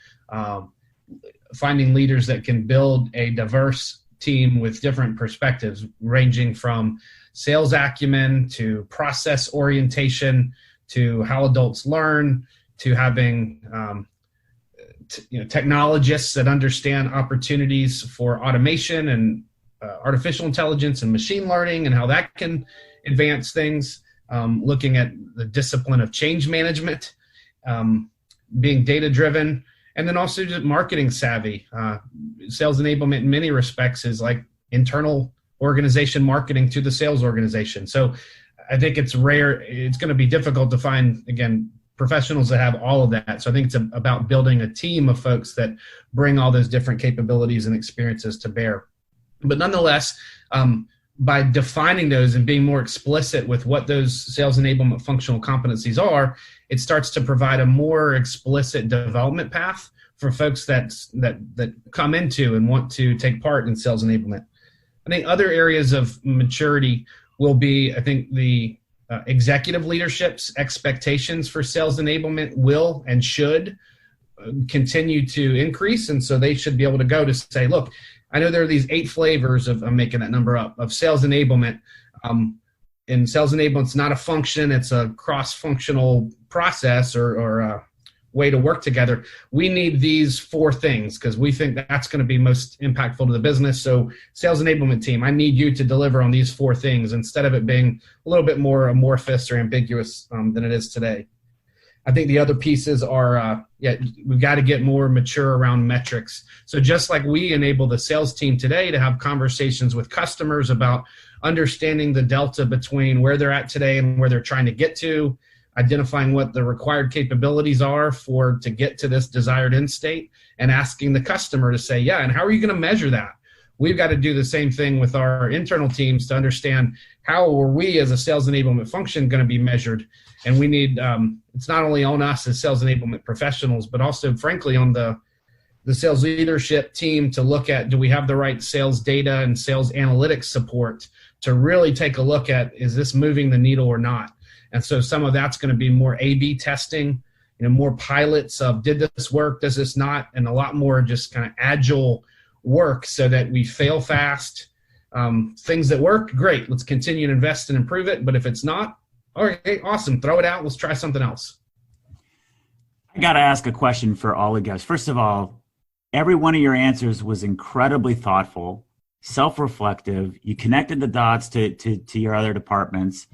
finding leaders that can build a diverse team with different perspectives, ranging from sales acumen to process orientation to how adults learn to having technologists that understand opportunities for automation and artificial intelligence and machine learning and how that can advance things, looking at the discipline of change management, being data driven, and then also just marketing savvy. Sales enablement in many respects is like internal organization marketing to the sales organization. So I think it's rare. It's going to be difficult to find, again, professionals that have all of that. So I think it's about building a team of folks that bring all those different capabilities and experiences to bear. But nonetheless, by defining those and being more explicit with what those sales enablement functional competencies are, it starts to provide a more explicit development path for folks that come into and want to take part in sales enablement. I think other areas of maturity will be, I think, the executive leadership's expectations for sales enablement will and should continue to increase. And so they should be able to go to say, look, I know there are these 8 flavors of, I'm making that number up, of sales enablement. And sales enablement's not a function, it's a cross-functional process or a way to work together. We need these 4 things because we think that's going to be most impactful to the business. So sales enablement team, I need you to deliver on these 4 things instead of it being a little bit more amorphous or ambiguous than it is today. I think the other pieces are, we've got to get more mature around metrics. So just like we enable the sales team today to have conversations with customers about understanding the delta between where they're at today and where they're trying to get to, identifying what the required capabilities are to get to this desired end state, and asking the customer to say, yeah, and how are you going to measure that? We've got to do the same thing with our internal teams to understand how are we as a sales enablement function going to be measured. And we need, it's not only on us as sales enablement professionals, but also, frankly, on the sales leadership team to look at, do we have the right sales data and sales analytics support to really take a look at, is this moving the needle or not? And so some of that's going to be more A/B testing, more pilots of, did this work, does this not, and a lot more just kind of agile work so that we fail fast. Things that work, great, let's continue to invest and improve it. But if it's not, okay, awesome, throw it out, let's try something else. I got to ask a question for all of you guys. First of all, every one of your answers was incredibly thoughtful, self-reflective. You connected the dots to your other departments.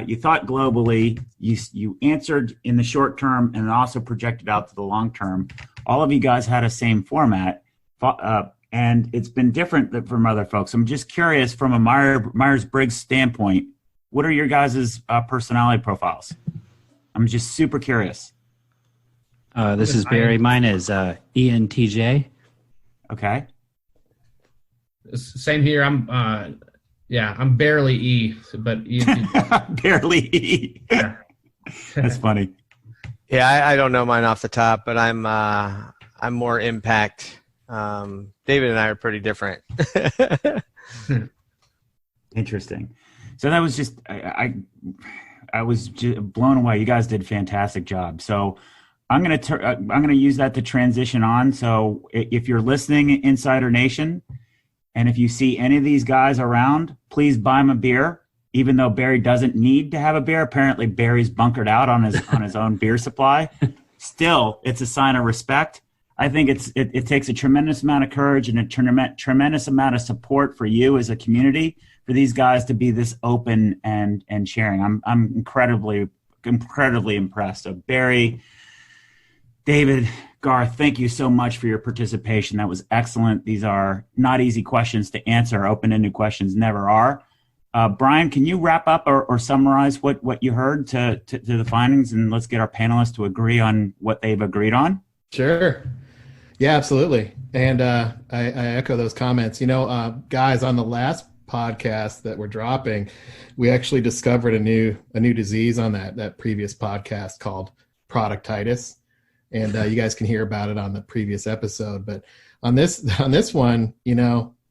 You thought globally. You answered in the short term and also projected out to the long term. All of you guys had a same format, and it's been different from other folks. I'm just curious, from a Myers-Briggs standpoint, What are your guys' personality profiles? I'm just super curious. This is Barry. Mine is ENTJ. Okay. Same here. I'm barely E, but E. Barely E. Yeah. That's funny. Yeah, I don't know mine off the top, but I'm more impact. David and I are pretty different. Interesting. So that was just I was just blown away. You guys did a fantastic job. So I'm gonna use that to transition on. So if you're listening, Insider Nation, and if you see any of these guys around, please buy them a beer. Even though Barry doesn't need to have a beer, apparently Barry's bunkered out on his own beer supply. Still, it's a sign of respect. I think it takes a tremendous amount of courage and a tremendous amount of support for you as a community for these guys to be this open and sharing. I'm incredibly impressed. So Barry, David, Garth, thank you so much for your participation. That was excellent. These are not easy questions to answer. Open-ended questions never are. Brian, can you wrap up or summarize what you heard to the findings, and let's get our panelists to agree on what they've agreed on? Sure. Yeah, absolutely. And I echo those comments. Guys, on the last podcast that we're dropping, we actually discovered a new disease on that previous podcast called productitis. And you guys can hear about it on the previous episode. But on this one,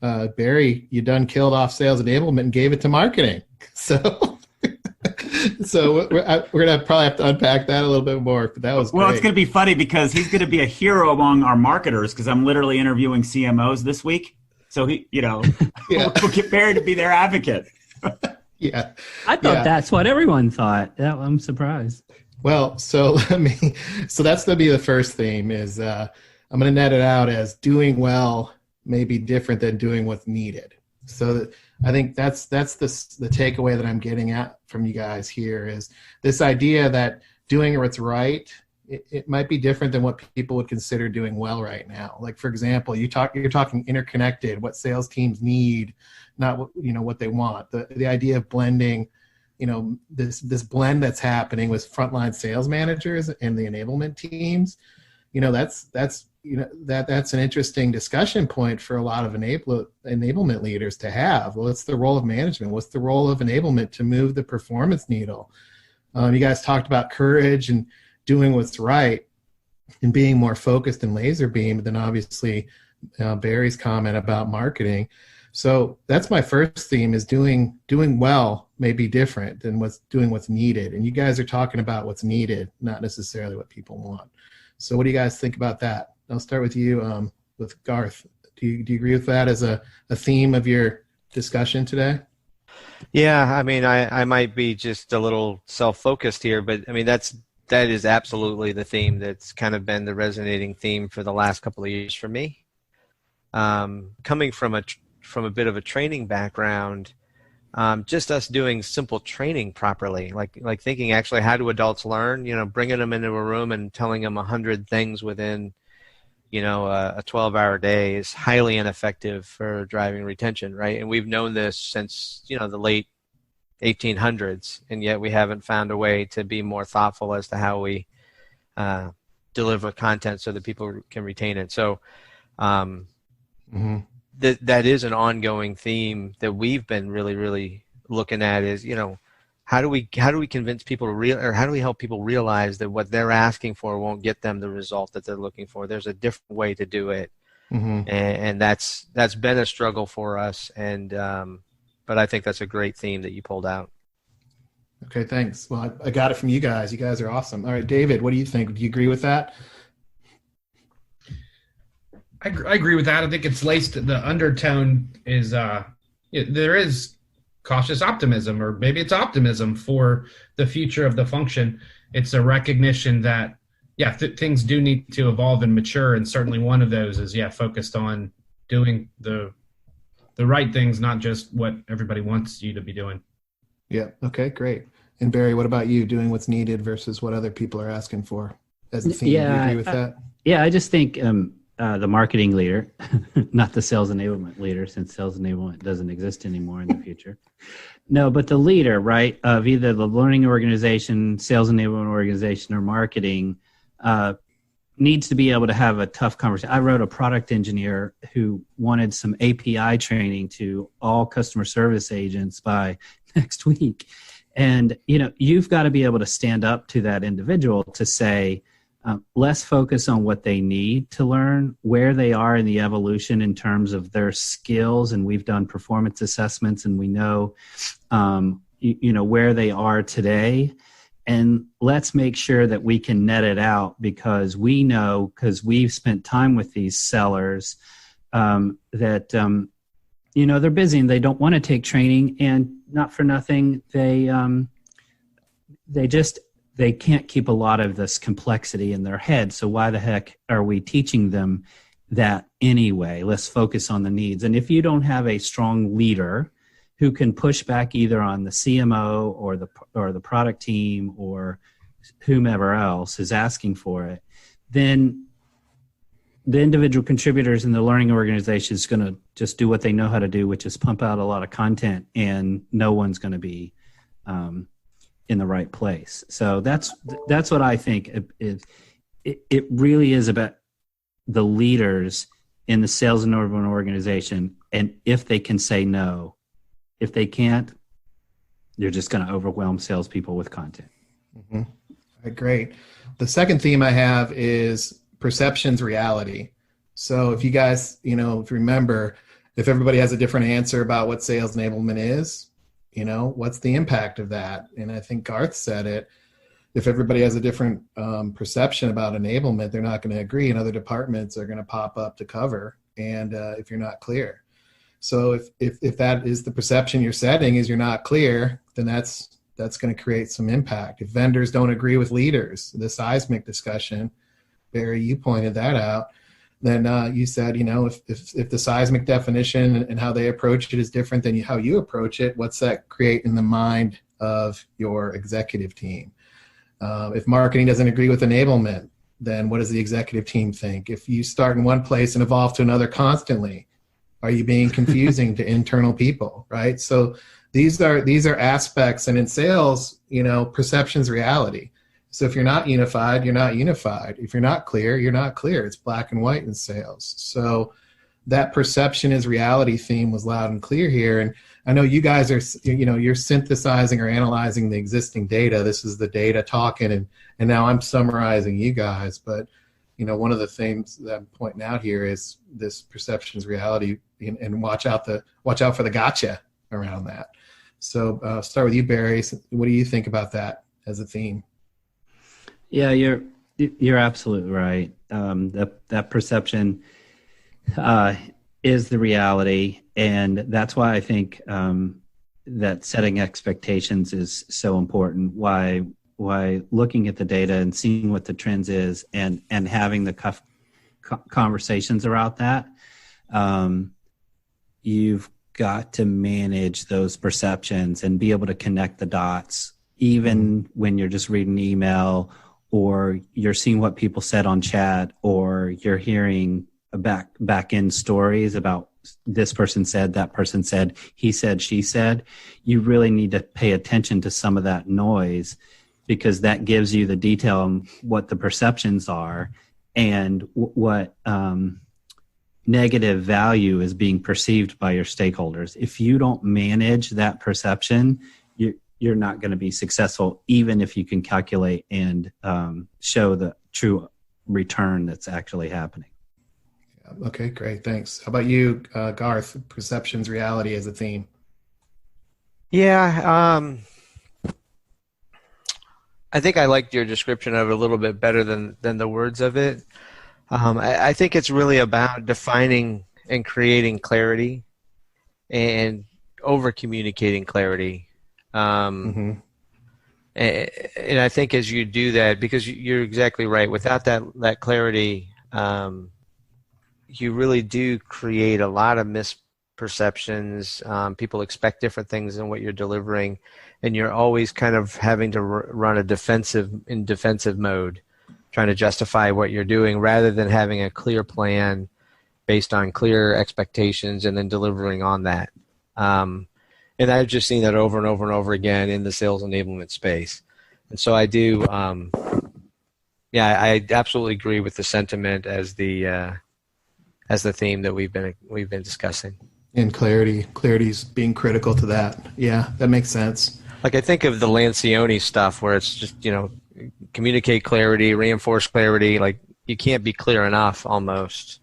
Barry, you done killed off sales enablement and gave it to marketing. So we're gonna probably have to unpack that a little bit more. But that was well, it's gonna be funny because he's gonna be a hero among our marketers because I'm literally interviewing CMOs this week. So we'll get Barry to be their advocate. Yeah, I thought that's what everyone thought. I'm surprised. Well, so that's going to be the first theme is I'm going to net it out as doing well may be different than doing what's needed. So I think that's the takeaway that I'm getting at from you guys here is this idea that doing what's right, it might be different than what people would consider doing well right now. Like, for example, you're talking interconnected, what sales teams need, not what they want. The idea of blending, this blend that's happening with frontline sales managers and the enablement teams, that's an interesting discussion point for a lot of enablement leaders to have. Well, what's the role of management? What's the role of enablement to move the performance needle? You guys talked about courage and doing what's right and being more focused and laser beamed than obviously Barry's comment about marketing. So that's my first theme is doing well may be different than what's needed. And you guys are talking about what's needed, not necessarily what people want. So what do you guys think about that? I'll start with you, with Garth. Do you agree with that as a theme of your discussion today? Yeah, I mean, I might be just a little self-focused here, but I mean, that is absolutely the theme that's kind of been the resonating theme for the last couple of years for me. Coming from a bit of a training background, just us doing simple training properly, like thinking actually how do adults learn, bringing them into a room and telling them 100 things within, a 12-hour day is highly ineffective for driving retention, right? And we've known this since, the late 1800s, and yet we haven't found a way to be more thoughtful as to how we deliver content so that people can retain it. So, that is an ongoing theme that we've been really, really looking at is, how do we convince people or how do we help people realize that what they're asking for won't get them the result that they're looking for? There's a different way to do it. And that's been a struggle for us. And, but I think that's a great theme that you pulled out. Okay, thanks. Well, I got it from you guys. You guys are awesome. All right, David, what do you think? Do you agree with that? I agree with that. I think it's laced. The undertone is there is cautious optimism, or maybe it's optimism for the future of the function. It's a recognition that things do need to evolve and mature, and certainly one of those is focused on doing the right things, not just what everybody wants you to be doing. Yeah. Okay. Great. And Barry, what about you? Doing what's needed versus what other people are asking for as a theme. Do you agree with that? Yeah, I just think the marketing leader, not the sales enablement leader, since sales enablement doesn't exist anymore in the future. No, but the leader, right, of either the learning organization, sales enablement organization, or marketing needs to be able to have a tough conversation. I wrote a product engineer who wanted some API training to all customer service agents by next week. And, you've got to be able to stand up to that individual to say, let's focus on what they need to learn, where they are in the evolution in terms of their skills. And we've done performance assessments and we know, where they are today. And let's make sure that we can net it out, because we know, because we've spent time with these sellers, that, they're busy and they don't want to take training, and not for nothing, they can't keep a lot of this complexity in their head. So why the heck are we teaching them that anyway? Let's focus on the needs. And if you don't have a strong leader who can push back either on the CMO or the product team or whomever else is asking for it, then the individual contributors in the learning organization is going to just do what they know how to do, which is pump out a lot of content, and no one's going to be in the right place. So that's what I think. It really is about the leaders in the sales enablement organization, and if they can say no. If they can't, you're just going to overwhelm salespeople with content. Mm-hmm. All right, great. The second theme I have is perceptions reality. So if you guys, if you remember, if everybody has a different answer about what sales enablement is, what's the impact of that? And I think Garth said it. If everybody has a different perception about enablement, they're not going to agree, and other departments are going to pop up to cover. And if you're not clear. So if that is the perception you're setting, is you're not clear, then that's going to create some impact. If vendors don't agree with leaders, the seismic discussion, Barry, you pointed that out, then you said, if the seismic definition and how they approach it is different than how you approach it, what's that create in the mind of your executive team? If marketing doesn't agree with enablement, then what does the executive team think? If you start in one place and evolve to another constantly, are you being confusing to internal people, right? So these are aspects, and in sales, perception's reality. So if you're not unified, you're not unified. If you're not clear, you're not clear. It's black and white in sales. So that perception is reality theme was loud and clear here. And I know you guys are, you're synthesizing or analyzing the existing data. This is the data talking, and now I'm summarizing you guys. But one of the things that I'm pointing out here is this perception's reality, and watch out for the gotcha around that. So start with you, Barry. What do you think about that as a theme? Yeah, you're absolutely right. That perception is the reality, and that's why I think that setting expectations is so important. Why looking at the data and seeing what the trends is, and having the conversations around that. You've got to manage those perceptions and be able to connect the dots, even when you're just reading email, or you're seeing what people said on chat, or you're hearing back end stories about this person said, that person said, he said, she said. You really need to pay attention to some of that noise, because that gives you the detail on what the perceptions are and what negative value is being perceived by your stakeholders. If you don't manage that perception, you're not going to be successful, even if you can calculate and show the true return that's actually happening. Okay, great. Thanks. How about you, Garth? Perceptions, reality as a theme. Yeah, I think I liked your description of it a little bit better than the words of it. I think it's really about defining and creating clarity and over-communicating clarity. And I think as you do that, because you're exactly right, without that clarity, you really do create a lot of misperceptions. People expect different things than what you're delivering, and you're always kind of having to run in defensive mode. trying to justify what you're doing rather than having a clear plan based on clear expectations and then delivering on that. And I've just seen that over and over and over again in the sales enablement space. And so I do, I absolutely agree with the sentiment as the theme that we've been discussing. And clarity's being critical to that. Yeah, that makes sense. Like I think of the Lancioni stuff where it's just, communicate clarity, reinforce clarity. Like you can't be clear enough almost.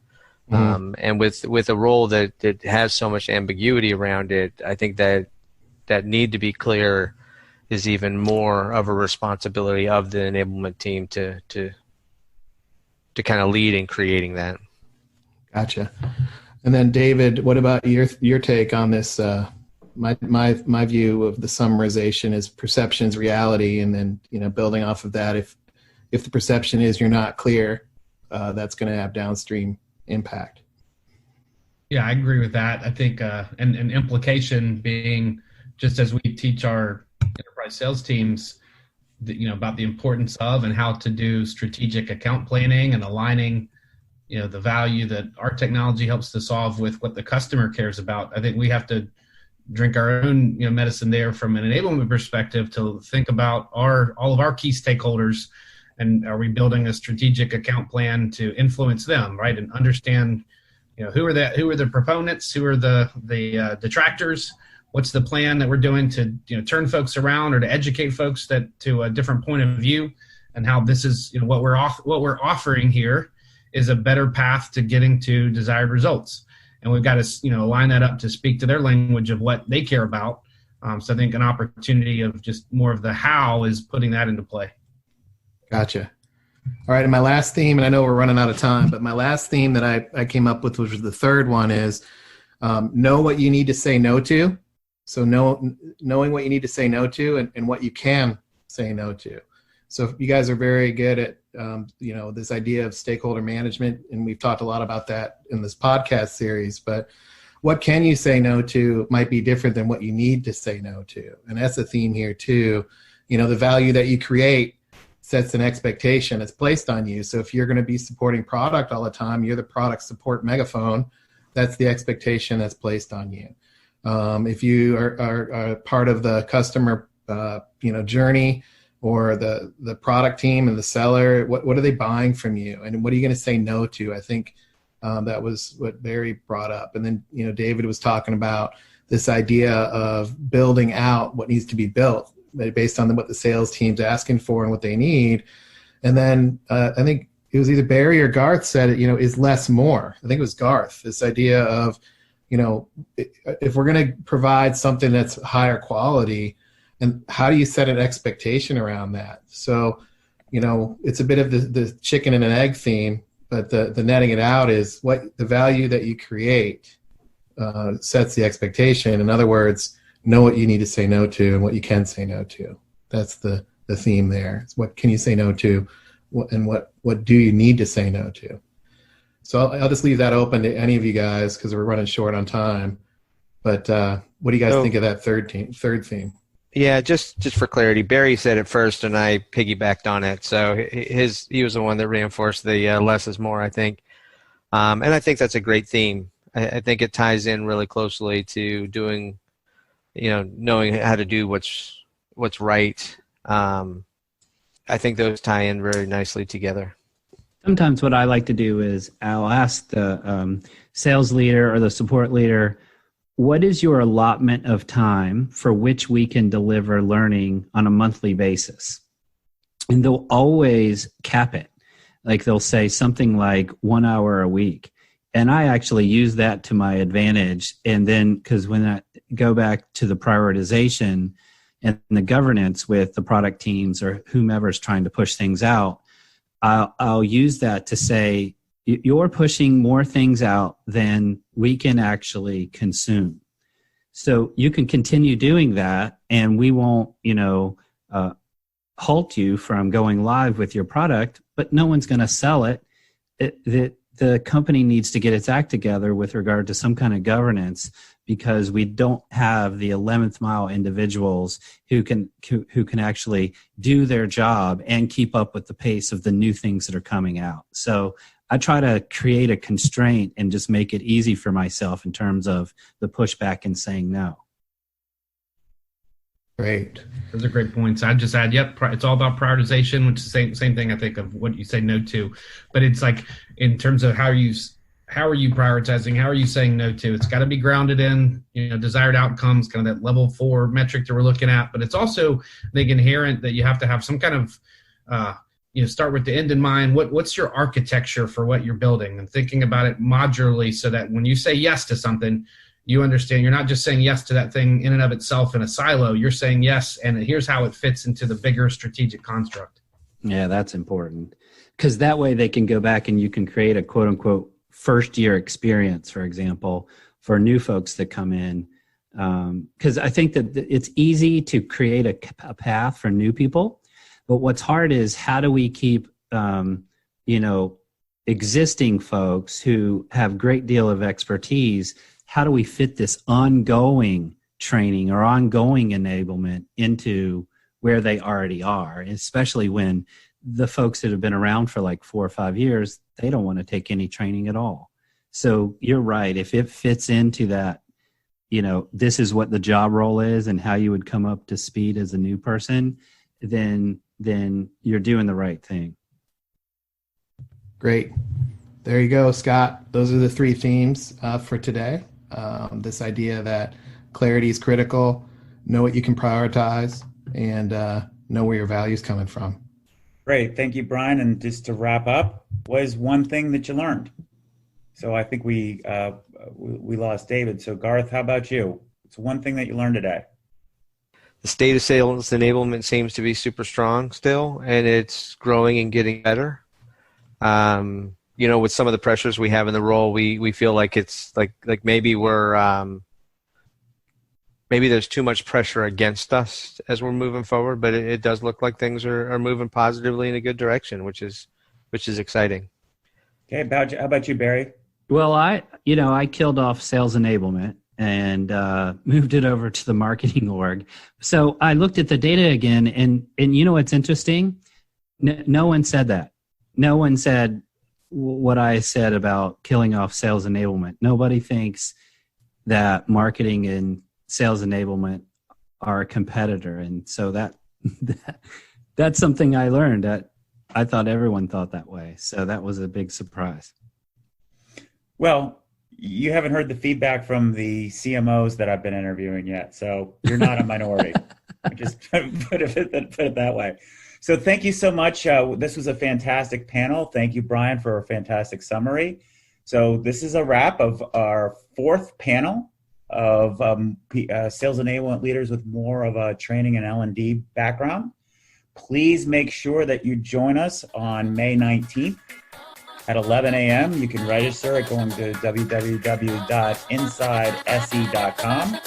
And with a role that has so much ambiguity around it, I think that need to be clear is even more of a responsibility of the enablement team to kind of lead in creating that. Gotcha. And then David, what about your take on this? My view of the summarization is perception's reality, and then building off of that, if the perception is you're not clear, that's going to have downstream impact. Yeah, I agree with that. I think an implication being, just as we teach our enterprise sales teams, about the importance of and how to do strategic account planning and aligning the value that our technology helps to solve with what the customer cares about. I think we have to drink our own medicine there from an enablement perspective to think about all of our key stakeholders, and are we building a strategic account plan to influence them, right? And understand who are the proponents, who are the detractors, what's the plan that we're doing to turn folks around or to educate folks to a different point of view, and how this is what we're offering here is a better path to getting to desired results. And we've got to line that up to speak to their language of what they care about. So I think an opportunity of just more of the how is putting that into play. Gotcha. All right, and my last theme, and I know we're running out of time, but my last theme that I came up with, which was the third one, is know what you need to say no to. So knowing what you need to say no to and what you can say no to. So you guys are very good at this idea of stakeholder management, and we've talked a lot about that in this podcast series, but what can you say no to might be different than what you need to say no to. And that's a theme here too. The value that you create sets an expectation that's placed on you. So if you're going to be supporting product all the time, you're the product support megaphone, that's the expectation that's placed on you. If you are part of the customer journey, or the product team and the seller, what are they buying from you, and what are you going to say no to? I think that was what Barry brought up. And then David was talking about this idea of building out what needs to be built based on what the sales team's asking for and what they need. And then I think it was either Barry or Garth said it, is less more. I think it was Garth, this idea of, if we're going to provide something that's higher quality, and how do you set an expectation around that? So, it's a bit of the chicken and an egg theme, but the netting it out is what the value that you create sets the expectation. In other words, know what you need to say no to and what you can say no to. That's the theme there. It's what can you say no to, and what do you need to say no to? So I'll just leave that open to any of you guys because we're running short on time. But what do you guys think of that third theme? Yeah, just for clarity, Barry said it first, and I piggybacked on it. So he was the one that reinforced the less is more, I think. And I think that's a great theme. I think it ties in really closely to doing, knowing how to do what's right. I think those tie in very nicely together. Sometimes what I like to do is I'll ask the sales leader or the support leader, what is your allotment of time for which we can deliver learning on a monthly basis? And they'll always cap it. Like they'll say something like 1 hour a week. And I actually use that to my advantage. And then, because when I go back to the prioritization and the governance with the product teams or whomever's trying to push things out, I'll use that to say, you're pushing more things out than we can actually consume. So you can continue doing that, and we won't, halt you from going live with your product, but no one's going to sell it. The the company needs to get its act together with regard to some kind of governance, because we don't have the 11th mile individuals who can actually do their job and keep up with the pace of the new things that are coming out. So I try to create a constraint and just make it easy for myself in terms of the pushback and saying no. Great. Those are great points. I'd just add, it's all about prioritization, which is the same thing I think of what you say no to. But it's like in terms of how are you prioritizing? How are you saying no to? It's got to be grounded in desired outcomes, kind of that level 4 metric that we're looking at. But it's also, I think, inherent that you have to have some kind of start with the end in mind. What's your architecture for what you're building, and thinking about it modularly so that when you say yes to something, you understand you're not just saying yes to that thing in and of itself in a silo. You're saying yes, and here's how it fits into the bigger strategic construct. Yeah, that's important, because that way they can go back and you can create a quote unquote first year experience, for example, for new folks that come in. Because I think that it's easy to create a path for new people, but what's hard is how do we keep existing folks who have great deal of expertise. How do we fit this ongoing training or ongoing enablement into where they already are, especially when the folks that have been around for like 4 or 5 years, they don't want to take any training at all. So you're right. If it fits into that, this is what the job role is and how you would come up to speed as a new person, then you're doing the right thing. Great. There you go, Scott. Those are the 3 themes for today. This idea that clarity is critical, know what you can prioritize, and know where your value is coming from. Great. Thank you, Brian. And just to wrap up, what is one thing that you learned? So I think we lost David. So Garth, how about you? It's one thing that you learned today. The state of sales enablement seems to be super strong still, and it's growing and getting better. With some of the pressures we have in the role, we feel like it's like maybe maybe there's too much pressure against us as we're moving forward, but it does look like things are moving positively in a good direction, which is exciting. Okay, how about you, Barry? Well, I killed off sales enablement and moved it over to the marketing org. So I looked at the data again, and what's interesting? No one said that. No one said what I said about killing off sales enablement. Nobody thinks that marketing and sales enablement are a competitor. And so that's something I learned. That I thought everyone thought that way. So that was a big surprise. Well, you haven't heard the feedback from the CMOs that I've been interviewing yet. So you're not a minority. Just put it that way. So thank you so much. This was a fantastic panel. Thank you, Brian, for a fantastic summary. So this is a wrap of our 4th panel of sales enablement leaders with more of a training and L&D background. Please make sure that you join us on May 19th at 11 a.m. You can register at going to www.insidese.com.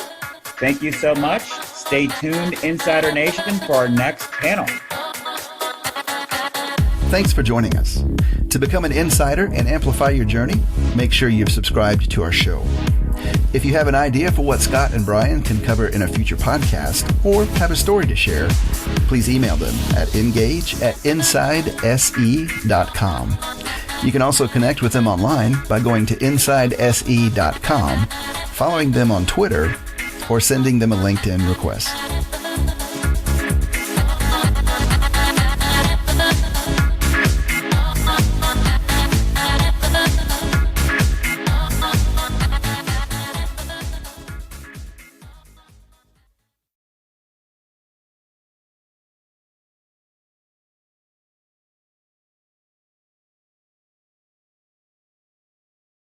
Thank you so much. Stay tuned, Insider Nation, for our next panel. Thanks for joining us. To become an insider and amplify your journey, make sure you've subscribed to our show. If you have an idea for what Scott and Brian can cover in a future podcast, or have a story to share, please email them at engage@insidese.com. You can also connect with them online by going to insidese.com, following them on Twitter, or sending them a LinkedIn request.